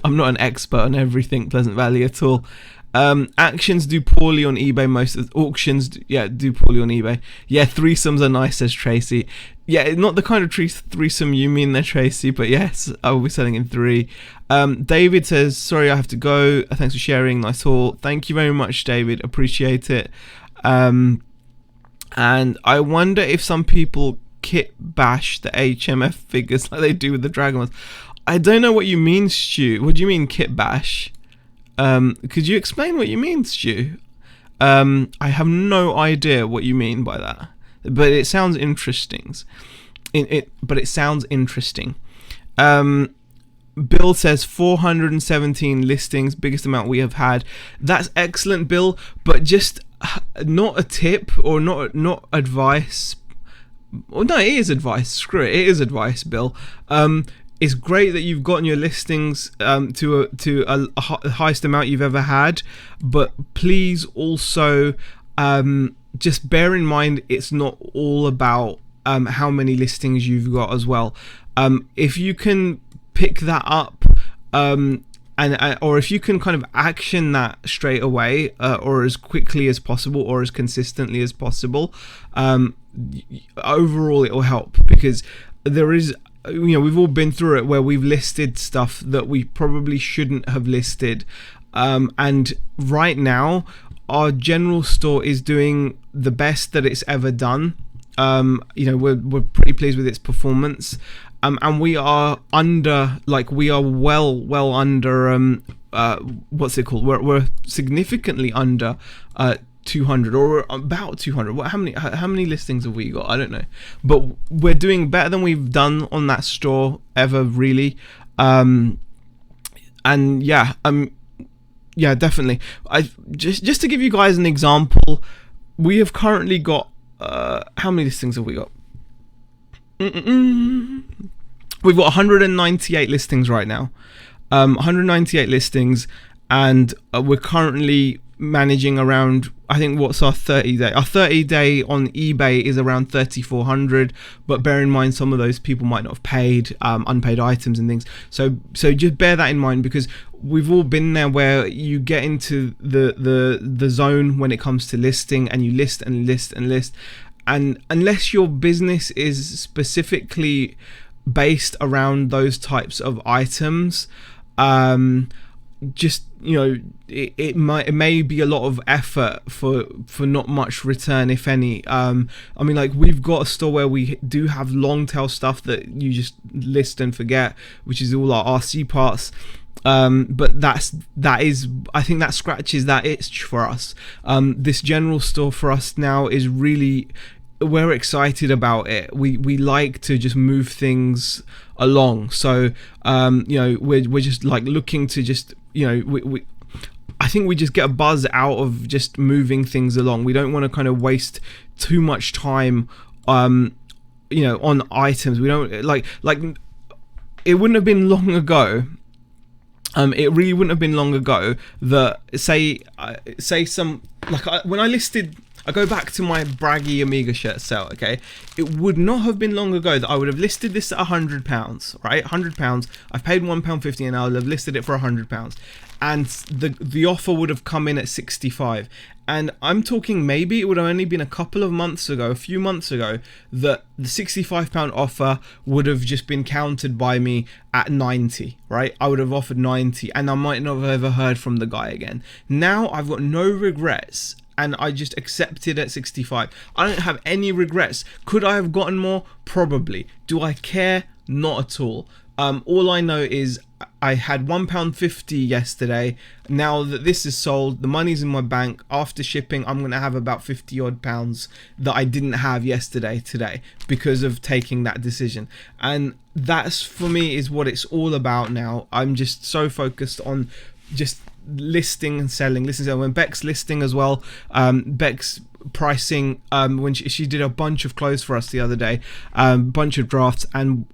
Speaker 1: not an expert on everything Pleasant Valley at all. Actions do poorly on eBay. Most of the auctions do poorly on eBay. Yeah, threesomes are nice, says Tracy. Yeah, not the kind of threesome you mean there, Tracy, but yes, I will be selling in 3. David says, sorry, I have to go. Thanks for sharing. Nice haul. Thank you very much, David. Appreciate it. And I wonder if some people kit bash the HMF figures like they do with the Dragon ones. I don't know what you mean, Stu. What do you mean kit bash? Could you explain what you mean, Stu? I have no idea what you mean by that, but it sounds interesting. But it sounds interesting. Bill says 417 listings, biggest amount we have had. That's excellent, Bill, but just not a tip or not advice. Well, no, it is advice. Screw it. It is advice, Bill. It's great that you've gotten your listings to the highest amount you've ever had, but please also just bear in mind it's not all about how many listings you've got as well. If you can pick that up, or if you can kind of action that straight away, or as quickly as possible, or as consistently as possible, overall it will help, because there is, we've all been through it where we've listed stuff that we probably shouldn't have listed, and right now our general store is doing the best that it's ever done. We're pretty pleased with its performance, and we are under, we are well under what's it called? We're significantly under 200, or about 200. How many listings have we got? I don't know, but we're doing better than we've done on that store ever, really. And yeah, definitely. I just to give you guys an example, we have currently got how many listings have we got? We've got 198 listings right now. 198 listings, and we're currently managing around, I think, what's our 30 day? Our 30 day on eBay is around 3,400, but bear in mind some of those people might not have paid, unpaid items and things. So just bear that in mind, because we've all been there where you get into the zone when it comes to listing, and you list and list and list, and unless your business is specifically based around those types of items, just it may be a lot of effort for not much return, if any. We've got a store where we do have long tail stuff that you just list and forget, which is all our RC parts, but that is, I think that scratches that itch for us. This general store for us now is really, we're excited about it. We like to just move things along, so we're just looking to just I think we just get a buzz out of just moving things along. We don't want to kind of waste too much time on items. We don't like it wouldn't have been long ago. It really wouldn't have been long ago that when I listed, I go back to my braggy Amiga shirt sale, okay? It would not have been long ago that I would have listed this at £100, right? £100. I've paid £1.50 and I would have listed it for £100. And the offer would have come in at 65. And I'm talking, maybe it would have only been a few months ago, that the £65 offer would have just been countered by me at 90, right? I would have offered 90 and I might not have ever heard from the guy again. Now I've got no regrets, and I just accepted at 65. I don't have any regrets. Could I have gotten more? Probably. Do I care? Not at all. All I know is I had £1.50 yesterday. Now that this is sold, the money's in my bank. After shipping, I'm going to have about 50 odd pounds that I didn't have yesterday today because of taking that decision. And that's, for me, is what it's all about now. I'm just so focused on just listing and selling. When Beck's listing as well, Beck's pricing, when she did a bunch of clothes for us the other day, bunch of drafts, and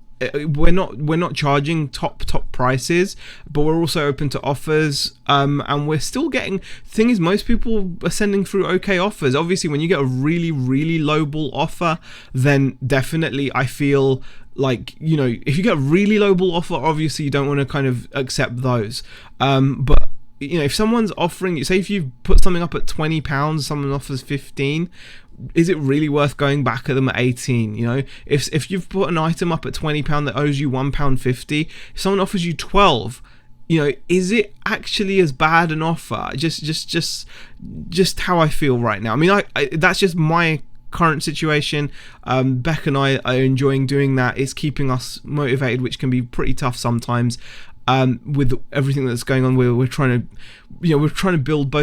Speaker 1: we're not charging top prices, but we're also open to offers, and we're still getting, thing is, most people are sending through okay offers. Obviously when you get a really lowball offer, then definitely I feel like, if you get a really lowball offer, obviously you don't want to kind of accept those, but if someone's offering you, say if you put something up at £20, someone offers 15, is it really worth going back at them at 18? If you've put an item up at £20 that owes you £1.50, if someone offers you 12, is it actually as bad an offer? Just how I feel right now. I mean, that's just my current situation. Beck and I are enjoying doing that. It's keeping us motivated, which can be pretty tough sometimes. With everything that's going on, we're trying to build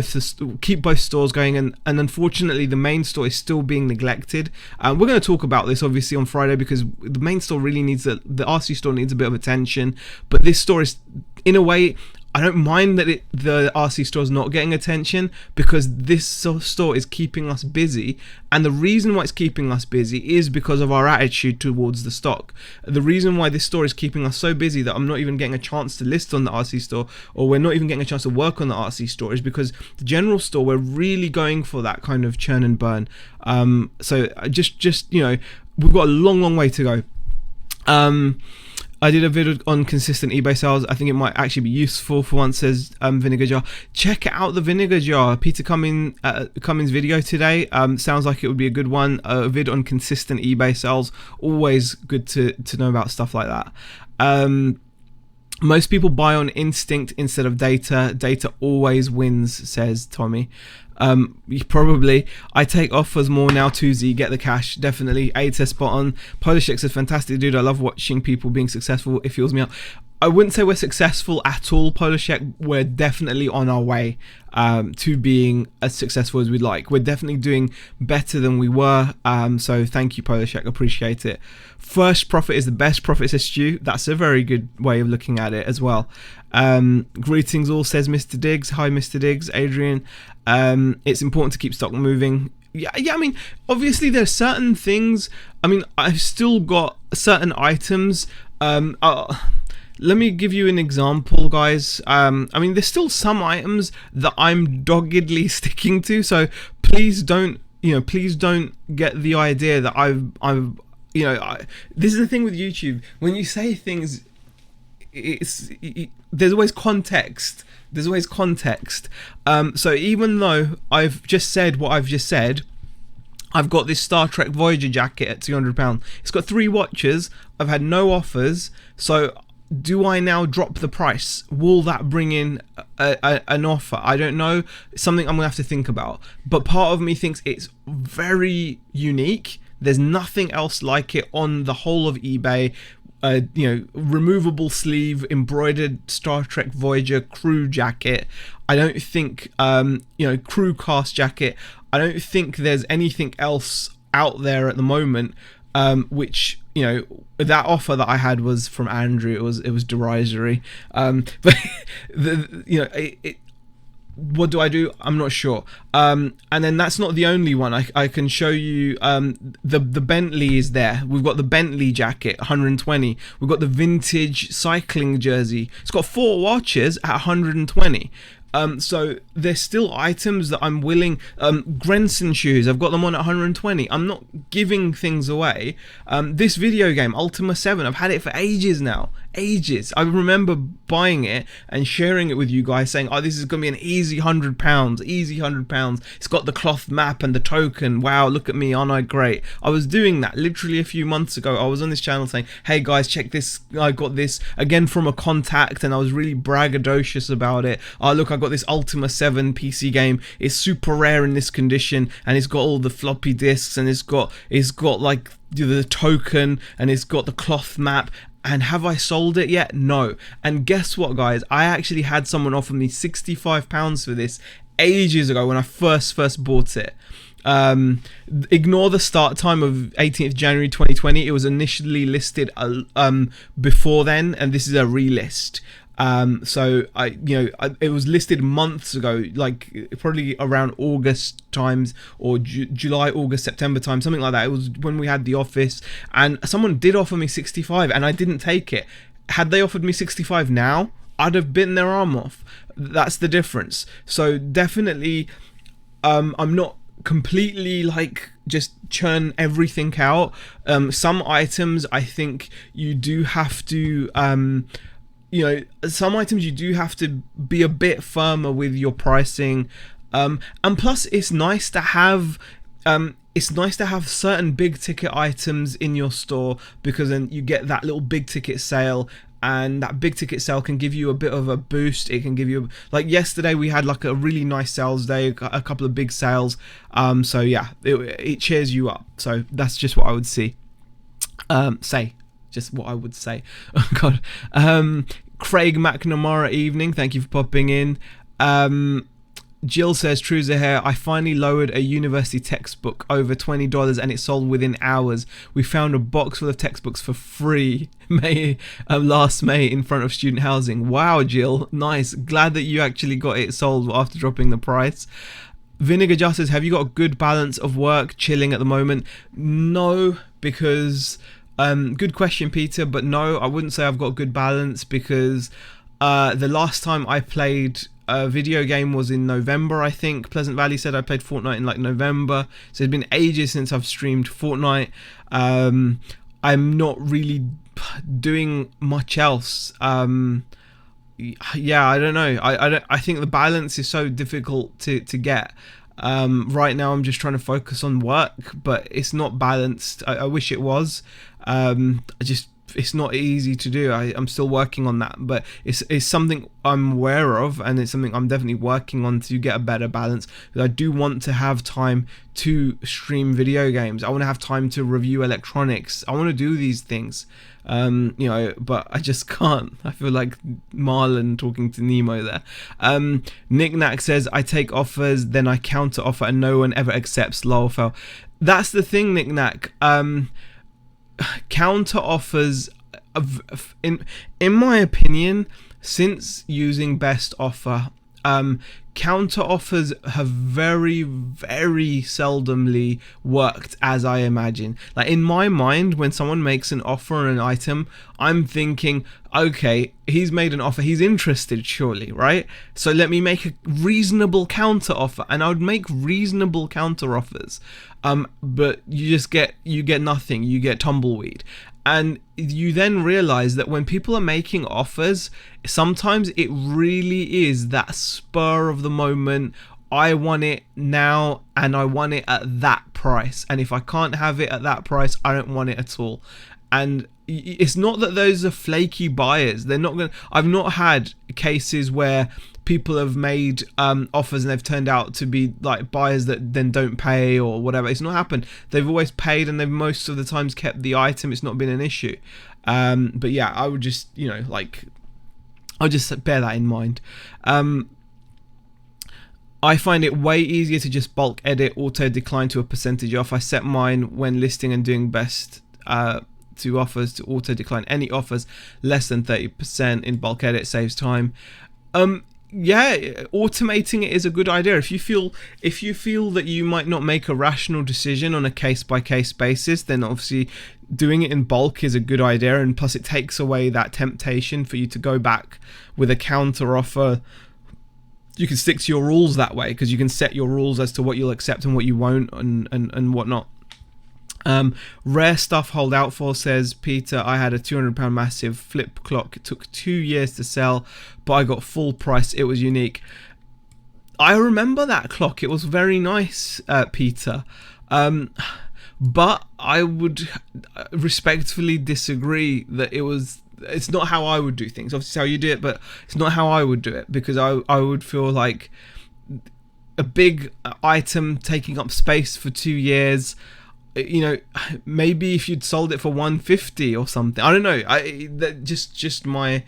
Speaker 1: keep both stores going, and unfortunately the main store is still being neglected. We're going to talk about this obviously on Friday, because the main store really needs the RC store needs a bit of attention, but this store is, in a way, I don't mind that the RC store is not getting attention, because this store is keeping us busy, and the reason why it's keeping us busy is because of our attitude towards the stock. The reason why this store is keeping us so busy that I'm not even getting a chance to list on the RC store, or we're not even getting a chance to work on the RC store, is because the general store, we're really going for that kind of churn and burn. So just we've got a long way to go. I did a video on consistent eBay sales. I think it might actually be useful for once, says Vinegar Jar. Check out the Vinegar Jar. Peter Cummins' video today. Sounds like it would be a good one. A vid on consistent eBay sales. Always good to know about stuff like that. Most people buy on instinct instead of data. Data always wins, says Tommy. Probably. I take offers more now, 2Z, get the cash, definitely. A says spot on. Polish X says fantastic dude, I love watching people being successful, it fuels me up. I wouldn't say we're successful at all, Polishek. We're definitely on our way to being as successful as we'd like. We're definitely doing better than we were. So thank you, Polishek. Appreciate it. First profit is the best profit, says Stu. That's a very good way of looking at it as well. Greetings all, says Mr. Diggs. Hi, Mr. Diggs. Adrian. It's important to keep stock moving. Yeah, I mean, obviously there's certain things. I mean, I've still got certain items. Let me give you an example, guys. I mean, there's still some items that I'm doggedly sticking to, so please don't get the idea that this is the thing with YouTube. When you say things, there's always context. So even though I've just said what I've just said, I've got this Star Trek Voyager jacket at £200. It's got 3 watches. I've had no offers, so do I now drop the price? Will that bring in an offer? I don't know. It's something I'm gonna have to think about. But part of me thinks it's very unique. There's nothing else like it on the whole of eBay. Removable sleeve, embroidered Star Trek Voyager crew jacket. I don't think, crew cast jacket. I don't think there's anything else out there at the moment. Which that offer that I had was from Andrew. It was derisory. But what do I do? I'm not sure. And then that's not the only one. I can show you. The Bentley is there. We've got the Bentley jacket, 120. We've got the vintage cycling jersey. It's got 4 watches at 120. So there's still items that I'm willing. Grenson shoes, I've got them on at 120. I'm not giving things away. This video game, Ultima 7, I've had it for ages now. I remember buying it and sharing it with you guys, saying, oh, this is gonna be an easy £100. It's got the cloth map and the token. Wow, look at me, aren't I great? I was doing that literally a few months ago. I was on this channel saying, hey guys, check this, I got this again from a contact, and I was really braggadocious about it. Oh look, I got this Ultima 7 PC game. It's super rare in this condition, and it's got all the floppy disks, and it's got like the token, and it's got the cloth map. And have I sold it yet? No. And guess what, guys? I actually had someone offer me £65 for this ages ago when I first bought it. Ignore the start time of 18th January 2020. It was initially listed before then, and this is a relist. So it was listed months ago, like probably around August times, or July, August, September time, something like that. It was when we had the office, and someone did offer me 65, and I didn't take it. Had they offered me 65 now, I'd have bitten their arm off. That's the difference. So definitely, I'm not completely like just churn everything out. Some items I think you do have to some items you do have to be a bit firmer with your pricing, and plus it's nice to have certain big ticket items in your store, because then you get that little big ticket sale, and that big ticket sale can give you a bit of a boost. It can give you, like yesterday we had like a really nice sales day, a couple of big sales. So yeah, it cheers you up. So that's just what I would say. Just what I would say. Oh God. Craig McNamara, evening. Thank you for popping in. Jill says, Truza here. I finally lowered a university textbook over $20 and it sold within hours. We found a box full of textbooks for free last May in front of student housing. Wow, Jill. Nice. Glad that you actually got it sold after dropping the price. Vinegar Just says, have you got a good balance of work, chilling at the moment? No, because... good question, Peter, but no, I wouldn't say I've got good balance, because the last time I played a video game was in November, I think. Pleasant Valley said I played Fortnite in like November, so it's been ages since I've streamed Fortnite. I'm not really doing much else. Yeah, I don't know. I think the balance is so difficult to get. Right now I'm just trying to focus on work, but it's not balanced. I wish it was. It's not easy to do. I'm still working on that, but it's something I'm aware of, and it's something I'm definitely working on to get a better balance. I do want to have time to stream video games. I want to have time to review electronics. I want to do these things, but I just can't. I feel like Marlon talking to Nemo there. Nick Knack says, I take offers, then I counter offer, and no one ever accepts. Lol, fell. That's the thing, Nick Knack. Counter offers, in my opinion, since using best offer, counter offers have very, very seldomly worked as I imagine. Like in my mind, when someone makes an offer on an item, I'm thinking, okay, he's made an offer, he's interested surely, right? So let me make a reasonable counter offer, and I would make reasonable counter offers. But you get nothing, you get tumbleweed. And you then realize that when people are making offers, sometimes it really is that spur of the moment. I want it now, and I want it at that price. And if I can't have it at that price, I don't want it at all. And it's not that those are flaky buyers. They're not going. I've not had cases where people have made offers and they've turned out to be like buyers that then don't pay or whatever. It's not happened. They've always paid, and they've most of the times kept the item. It's not been an issue. But yeah, I would just, I'll just bear that in mind. I find it way easier to just bulk edit, auto decline to a percentage off. I set mine when listing and doing best to offers to auto decline any offers less than 30% in bulk edit. Saves time. Yeah, automating it is a good idea. If you feel that you might not make a rational decision on a case-by-case basis, then obviously doing it in bulk is a good idea, and plus it takes away that temptation for you to go back with a counter offer. You can stick to your rules that way, because you can set your rules as to what you'll accept and what you won't, and whatnot. Rare stuff hold out for, says Peter. I had a £200 massive flip clock. It took 2 years to sell, but I got full price. It was unique. I remember that clock. It was very nice, Peter. But I would respectfully disagree that it's not how I would do things. Obviously it's how you do it, but it's not how I would do it, because I would feel like a big item taking up space for 2 years. Maybe if you'd sold it for 150 or something, I don't know. Just my,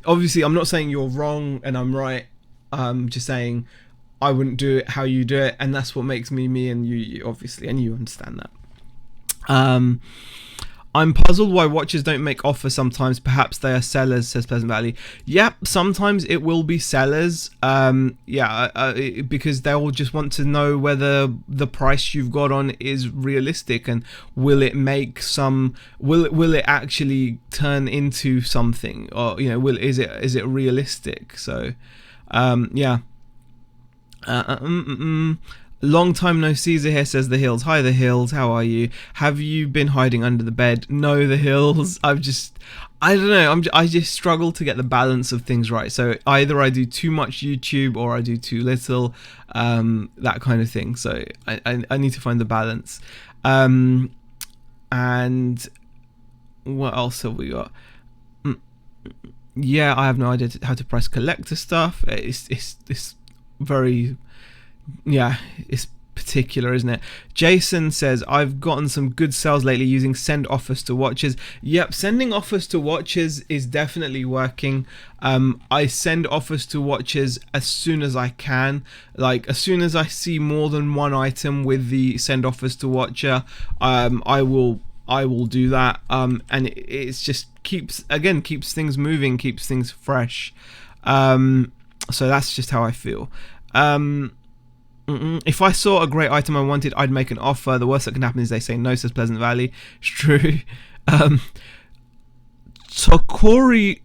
Speaker 1: obviously I'm not saying you're wrong and I'm right. Just saying I wouldn't do it how you do it, and that's what makes me and you obviously, and you understand that. I'm puzzled why watches don't make offers sometimes. Perhaps they are sellers, says Pleasant Valley. Yep, sometimes it will be sellers. Because they'll just want to know whether the price you've got on is realistic, and will it make will it actually turn into something, or is it realistic? So yeah. Long time no Caesar here, says The Hills. Hi The Hills, how are you? Have you been hiding under the bed? No, The Hills. I don't know, I just struggle to get the balance of things right. So either I do too much YouTube or I do too little, that kind of thing. So I need to find the balance. And what else have we got? Yeah, I have no idea how to price collector stuff. It's very, yeah, it's particular, isn't it? Jason says, I've gotten some good sales lately using send offers to watches. Yep, sending offers to watches is definitely working. I send offers to watches as soon as I can. Like, as soon as I see more than one item with the send offers to watcher, I will do that. And it's just keeps things moving, keeps things fresh. So that's just how I feel. If I saw a great item I wanted, I'd make an offer. The worst that can happen is they say no, says Pleasant Valley. It's true. Tokoriro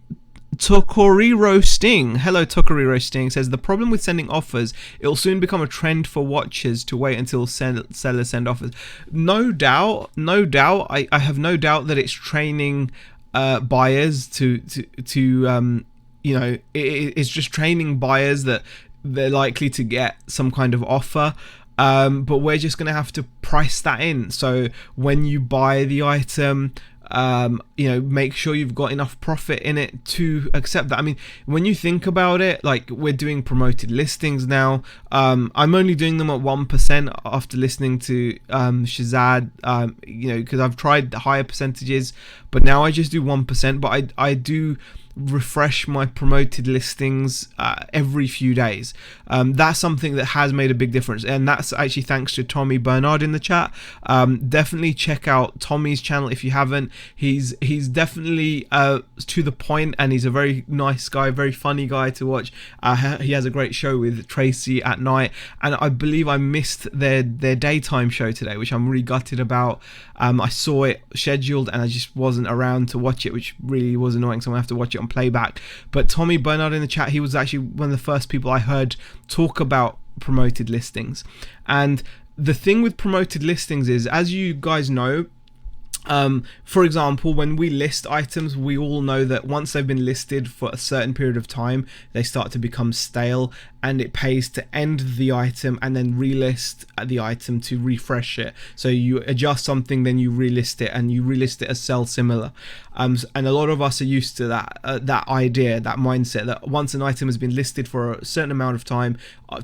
Speaker 1: Sting. Hello, Tokoriro Sting says, the problem with sending offers, it'll soon become a trend for watchers to wait until sellers send offers. No doubt. I have no doubt that it's training buyers to it's just training buyers that they're likely to get some kind of offer, but we're just going to have to price that in. So when you buy the item, make sure you've got enough profit in it to accept that. I mean, when you think about it, like, we're doing promoted listings now. I'm only doing them at 1% after listening to Shazad, because I've tried the higher percentages, but now I just do 1%. But I do refresh my promoted listings every few days. That's something that has made a big difference, and that's actually thanks to Tommy Bernard in the chat. Definitely check out Tommy's channel if you haven't. He's definitely to the point, and he's a very nice guy, very funny guy to watch. He has a great show with Tracy at night, and I believe I missed their daytime show today, which I'm really gutted about. I saw it scheduled and I just wasn't around to watch it, which really was annoying, so I'm gonna have to watch it on playback. But Tommy Bernard in the chat, he was actually one of the first people I heard talk about promoted listings. And the thing with promoted listings is, as you guys know, for example, when we list items, we all know that once they've been listed for a certain period of time, they start to become stale, and it pays to end the item and then relist the item to refresh it. So you adjust something, then you relist it, and you relist it as sell similar. And a lot of us are used to that idea, that mindset, that once an item has been listed for a certain amount of time,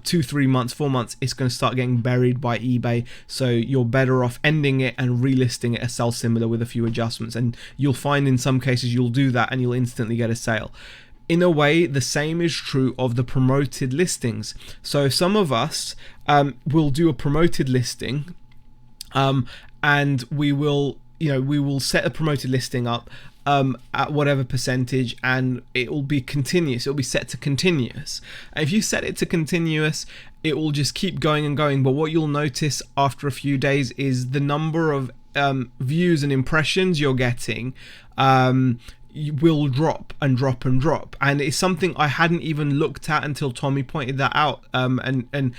Speaker 1: 2, 3 months, 4 months, it's going to start getting buried by eBay. So you're better off ending it and relisting it as sell similar with a few adjustments. And you'll find in some cases you'll do that and you'll instantly get a sale. In a way, the same is true of the promoted listings. So some of us will do a promoted listing, and we will set a promoted listing up at whatever percentage, and it will be continuous. It will be set to continuous. And if you set it to continuous, it will just keep going and going. But what you'll notice after a few days is the number of views and impressions you're getting will drop and drop and drop, and it's something I hadn't even looked at until Tommy pointed that out, and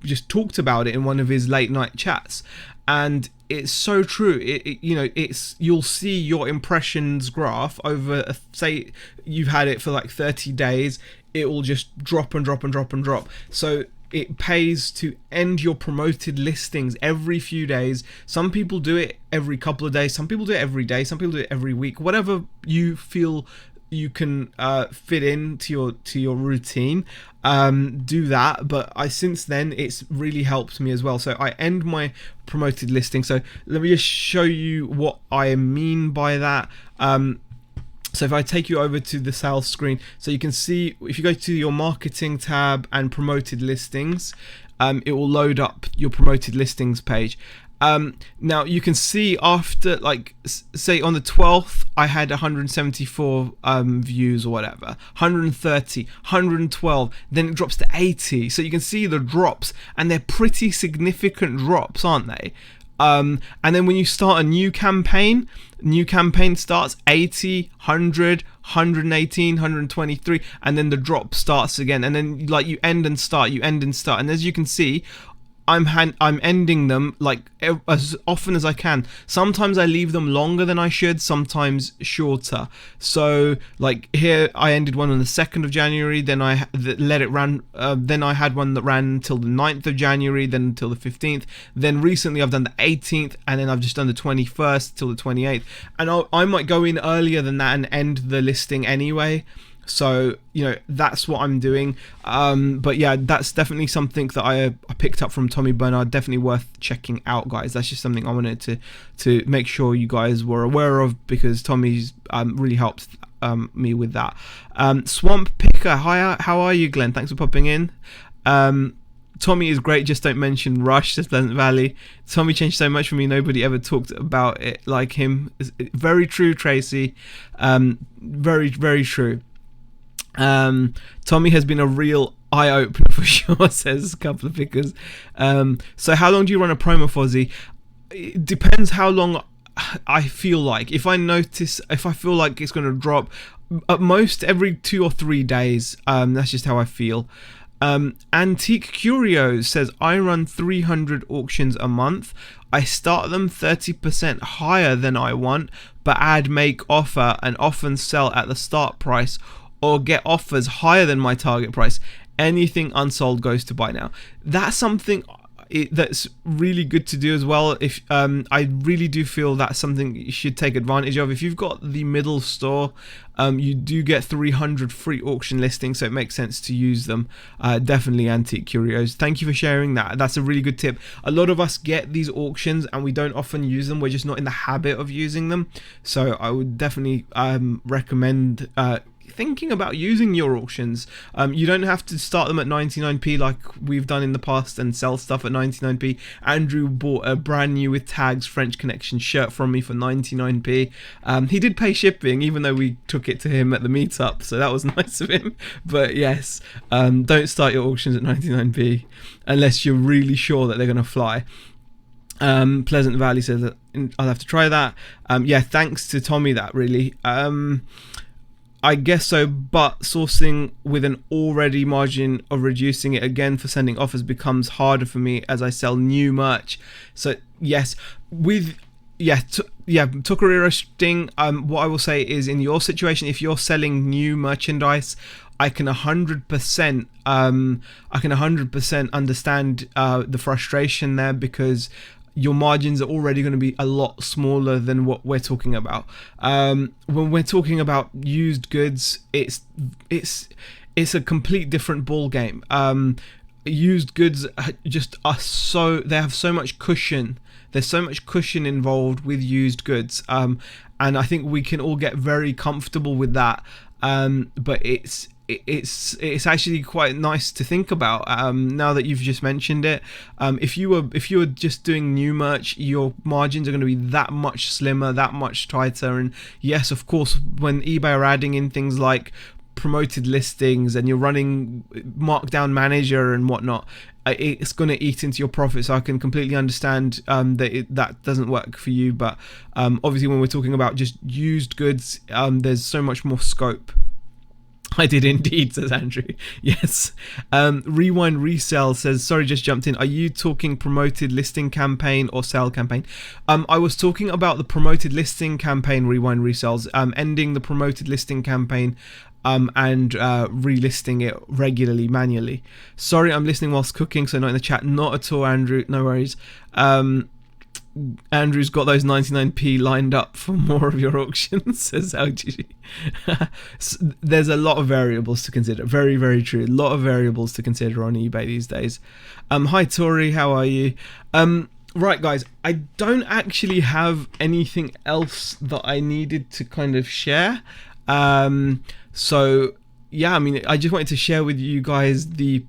Speaker 1: just talked about it in one of his late night chats. And it's so true. You'll see your impressions graph over, say you've had it for like 30 days, it will just drop and drop and drop and drop. So it pays to end your promoted listings every few days. Some people do it every couple of days, some people do it every day, some people do it every week. Whatever you feel you can fit into your routine, do that. But since then it's really helped me as well. So I end my promoted listing. So let me just show you what I mean by that. So if I take you over to the sales screen, so you can see, if you go to your marketing tab and promoted listings, it will load up your promoted listings page. Now you can see after, like, say on the 12th, I had 174 views or whatever, 130, 112, then it drops to 80. So you can see the drops, and they're pretty significant drops, aren't they? And then when you start a new campaign starts 80, 100, 118, 123, and then the drop starts again. And then, like, you end and start. And as you can see, I'm ending them like as often as I can. Sometimes I leave them longer than I should, sometimes shorter. So like here I ended one on the 2nd of January, then I let it run, then I had one that ran until the 9th of January, then until the 15th, then recently I've done the 18th, and then I've just done the 21st till the 28th, and I might go in earlier than that and end the listing anyway. So, you know, that's what I'm doing. But yeah, that's definitely something that I picked up from Tommy Bernard. Definitely worth checking out, guys. That's just something I wanted to make sure you guys were aware of, because Tommy's really helped me with that. Swamp Picker, hi, how are you, Glenn? Thanks for popping in. Tommy is great, just don't mention Rush, says Pleasant Valley. Tommy changed so much for me, nobody ever talked about it like him. Very true, Tracy. Very, very true. Tommy has been a real eye-opener for sure, says a couple of pickers. So how long do you run a promo, Fozzy? It depends how long I feel like. If I feel like it's going to drop, at most every 2 or 3 days. That's just how I feel. Antique Curios says, I run 300 auctions a month. I start them 30% higher than I want, but add make offer and often sell at the start price, or get offers higher than my target price. Anything unsold goes to buy now. That's something that's really good to do as well. If I really do feel that's something you should take advantage of. If you've got the middle store, you do get 300 free auction listings, so it makes sense to use them. Definitely Antique Curios. Thank you for sharing that. That's a really good tip. A lot of us get these auctions and we don't often use them. We're just not in the habit of using them. So I would definitely recommend thinking about using your auctions. You don't have to start them at 99p like we've done in the past and sell stuff at 99p. Andrew bought a brand new with tags French Connection shirt from me for 99p. He did pay shipping even though we took it to him at the meetup, so that was nice of him. But yes, don't start your auctions at 99p unless you're really sure that they're going to fly. Pleasant Valley says that I'll have to try that. Yeah, thanks to Tommy, that really. I guess so, but sourcing with an already margin of reducing it again for sending offers becomes harder for me as I sell new merch. So yes, with Tokuriro Sting, what I will say is, in your situation, if you're selling new merchandise, I can 100% understand the frustration there, because your margins are already going to be a lot smaller than what we're talking about. When we're talking about used goods, it's a complete different ball game. Used goods just are they have so much cushion. There's so much cushion involved with used goods, and I think we can all get very comfortable with that. But it's actually quite nice to think about now that you've just mentioned it. If you were just doing new merch, your margins are going to be that much slimmer, that much tighter. And yes, of course, when eBay are adding in things like promoted listings and you're running markdown manager and whatnot, it's going to eat into your profit. So I can completely understand that doesn't work for you. But obviously when we're talking about just used goods, there's so much more scope. I did indeed, says Andrew. Yes. Rewind Resell says, sorry, just jumped in. Are you talking promoted listing campaign or sale campaign? I was talking about the promoted listing campaign, Rewind Resells, ending the promoted listing campaign and relisting it regularly, manually. Sorry, I'm listening whilst cooking, so not in the chat. Not at all, Andrew. No worries. Andrew's got those 99p lined up for more of your auctions, says LGG. There's a lot of variables to consider. Very, very true. A lot of variables to consider on eBay these days. Hi, Tori. How are you? Right, guys. I don't actually have anything else that I needed to kind of share. So, yeah, I mean, I just wanted to share with you guys the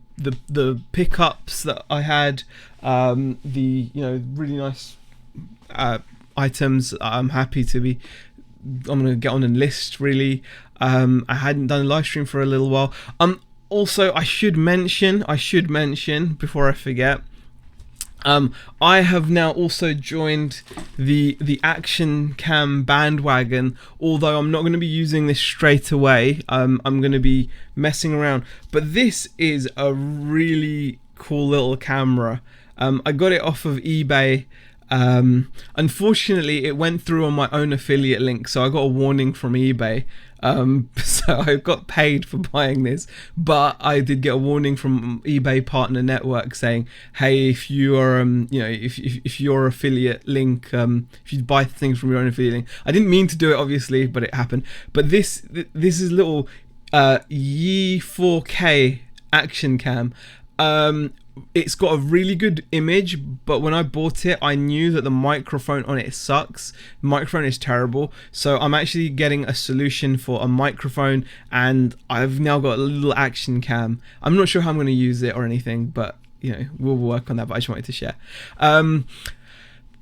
Speaker 1: pickups that I had. Really nice items. I'm happy to be. I'm gonna get on a list, really. I hadn't done a live stream for a little while. Also, I should mention before I forget, I have now also joined the Action Cam bandwagon, although I'm not going to be using this straight away. I'm going to be messing around, but this is a really cool little camera. I got it off of eBay. Unfortunately, it went through on my own affiliate link, so I got a warning from eBay. So I got paid for buying this, but I did get a warning from eBay Partner Network saying, "Hey, if you are, if your affiliate link, if you buy things from your own affiliate link," I didn't mean to do it, obviously, but it happened. But this is little Yi 4K action cam. It's got a really good image, but when I bought it, I knew that the microphone on it sucks. The microphone is terrible, so I'm actually getting a solution for a microphone, and I've now got a little action cam. I'm not sure how I'm going to use it or anything, but we'll work on that. But I just wanted to share.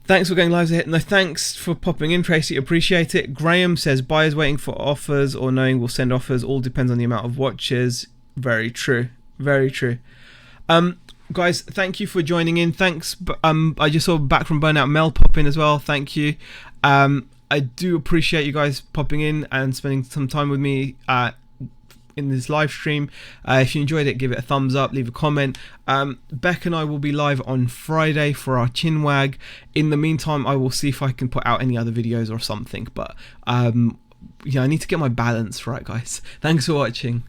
Speaker 1: Thanks for going live ahead. No, thanks for popping in, Tracy. Appreciate it. Graham says buyers waiting for offers or knowing we'll send offers. All depends on the amount of watches. Very true. Very true. Guys, thank you for joining in. Thanks. I just saw back from Burnout Mel pop in as well. Thank you. I do appreciate you guys popping in and spending some time with me in this live stream. If you enjoyed it, give it a thumbs up, leave a comment. Beck and I will be live on Friday for our chinwag. In the meantime, I will see if I can put out any other videos or something. But I need to get my balance right, guys. Thanks for watching.